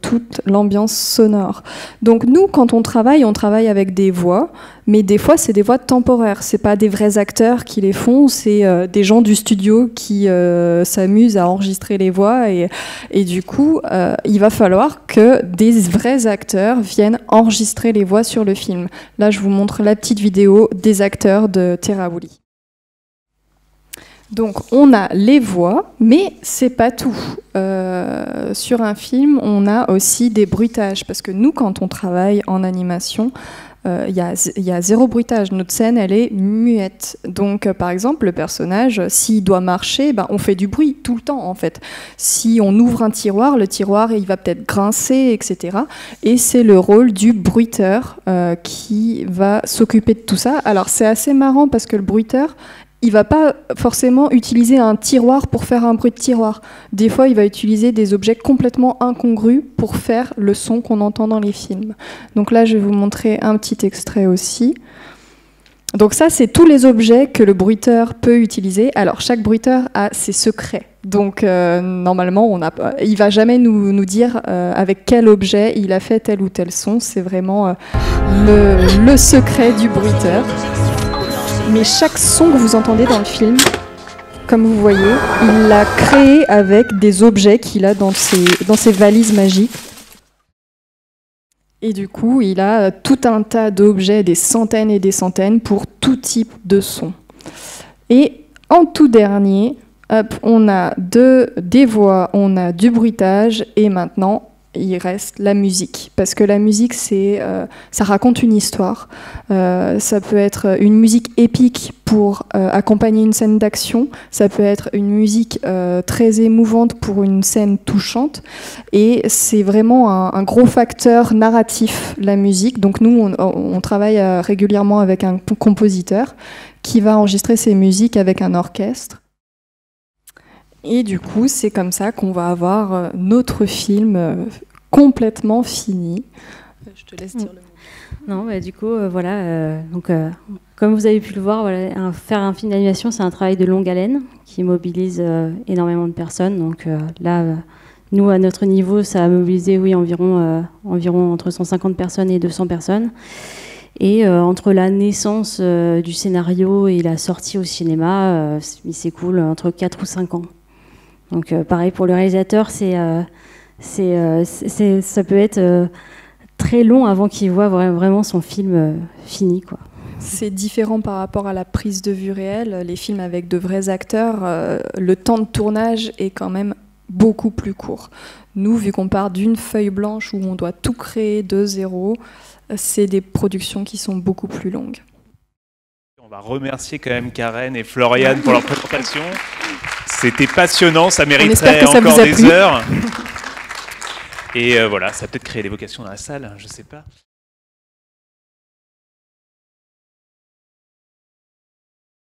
toute l'ambiance sonore. Donc nous, quand on travaille avec des voix, mais des fois c'est des voix temporaires. C'est pas des vrais acteurs qui les font, c'est des gens du studio qui s'amusent à enregistrer les voix. Et du coup, il va falloir que des vrais acteurs viennent enregistrer les voix sur le film. Là, je vous montre la petite vidéo des acteurs de Terra Wuli. Donc on a les voix, mais c'est pas tout. Sur un film, on a aussi des bruitages, parce que nous, quand on travaille en animation, il y a zéro bruitage. Notre scène, elle est muette. Donc, par exemple, le personnage, s'il doit marcher, on fait du bruit tout le temps, en fait. Si on ouvre un tiroir, le tiroir, il va peut-être grincer, etc. Et c'est le rôle du bruiteur qui va s'occuper de tout ça. Alors, c'est assez marrant, parce que le bruiteur, il ne va pas forcément utiliser un tiroir pour faire un bruit de tiroir. Des fois, il va utiliser des objets complètement incongrus pour faire le son qu'on entend dans les films. Donc là, je vais vous montrer un petit extrait aussi. Donc ça, c'est tous les objets que le bruiteur peut utiliser. Alors, chaque bruiteur a ses secrets. Donc, normalement, il ne va jamais nous dire avec quel objet il a fait tel ou tel son. C'est vraiment le secret du bruiteur. Mais chaque son que vous entendez dans le film, comme vous voyez, il l'a créé avec des objets qu'il a dans ses valises magiques. Et du coup, il a tout un tas d'objets, des centaines et des centaines pour tout type de son. Et en tout dernier, hop, on a des voix, on a du bruitage, et maintenant, il reste la musique. Parce que la musique, ça raconte une histoire. Ça peut être une musique épique pour accompagner une scène d'action. Ça peut être une musique très émouvante pour une scène touchante. Et c'est vraiment un gros facteur narratif, la musique. Donc nous, on travaille régulièrement avec un compositeur qui va enregistrer ses musiques avec un orchestre. Et du coup, c'est comme ça qu'on va avoir notre film complètement fini. Je te laisse dire le mot. Non, bah, du coup, voilà. Comme vous avez pu le voir, voilà, faire un film d'animation, c'est un travail de longue haleine qui mobilise énormément de personnes. Donc là, nous, à notre niveau, ça a mobilisé, oui, environ entre 150 personnes et 200 personnes. Et entre la naissance du scénario et la sortie au cinéma, il s'écoule entre 4 ou 5 ans. Donc pareil pour le réalisateur, ça peut être très long avant qu'il voit vraiment son film fini, quoi. C'est différent par rapport à la prise de vue réelle. Les films avec de vrais acteurs, le temps de tournage est quand même beaucoup plus court. Nous, vu qu'on part d'une feuille blanche où on doit tout créer de zéro, c'est des productions qui sont beaucoup plus longues. On va remercier quand même Karen et Floriane pour leur présentation. C'était passionnant, ça mériterait encore des heures. Et voilà, ça a peut-être créé des vocations dans la salle, je ne sais pas.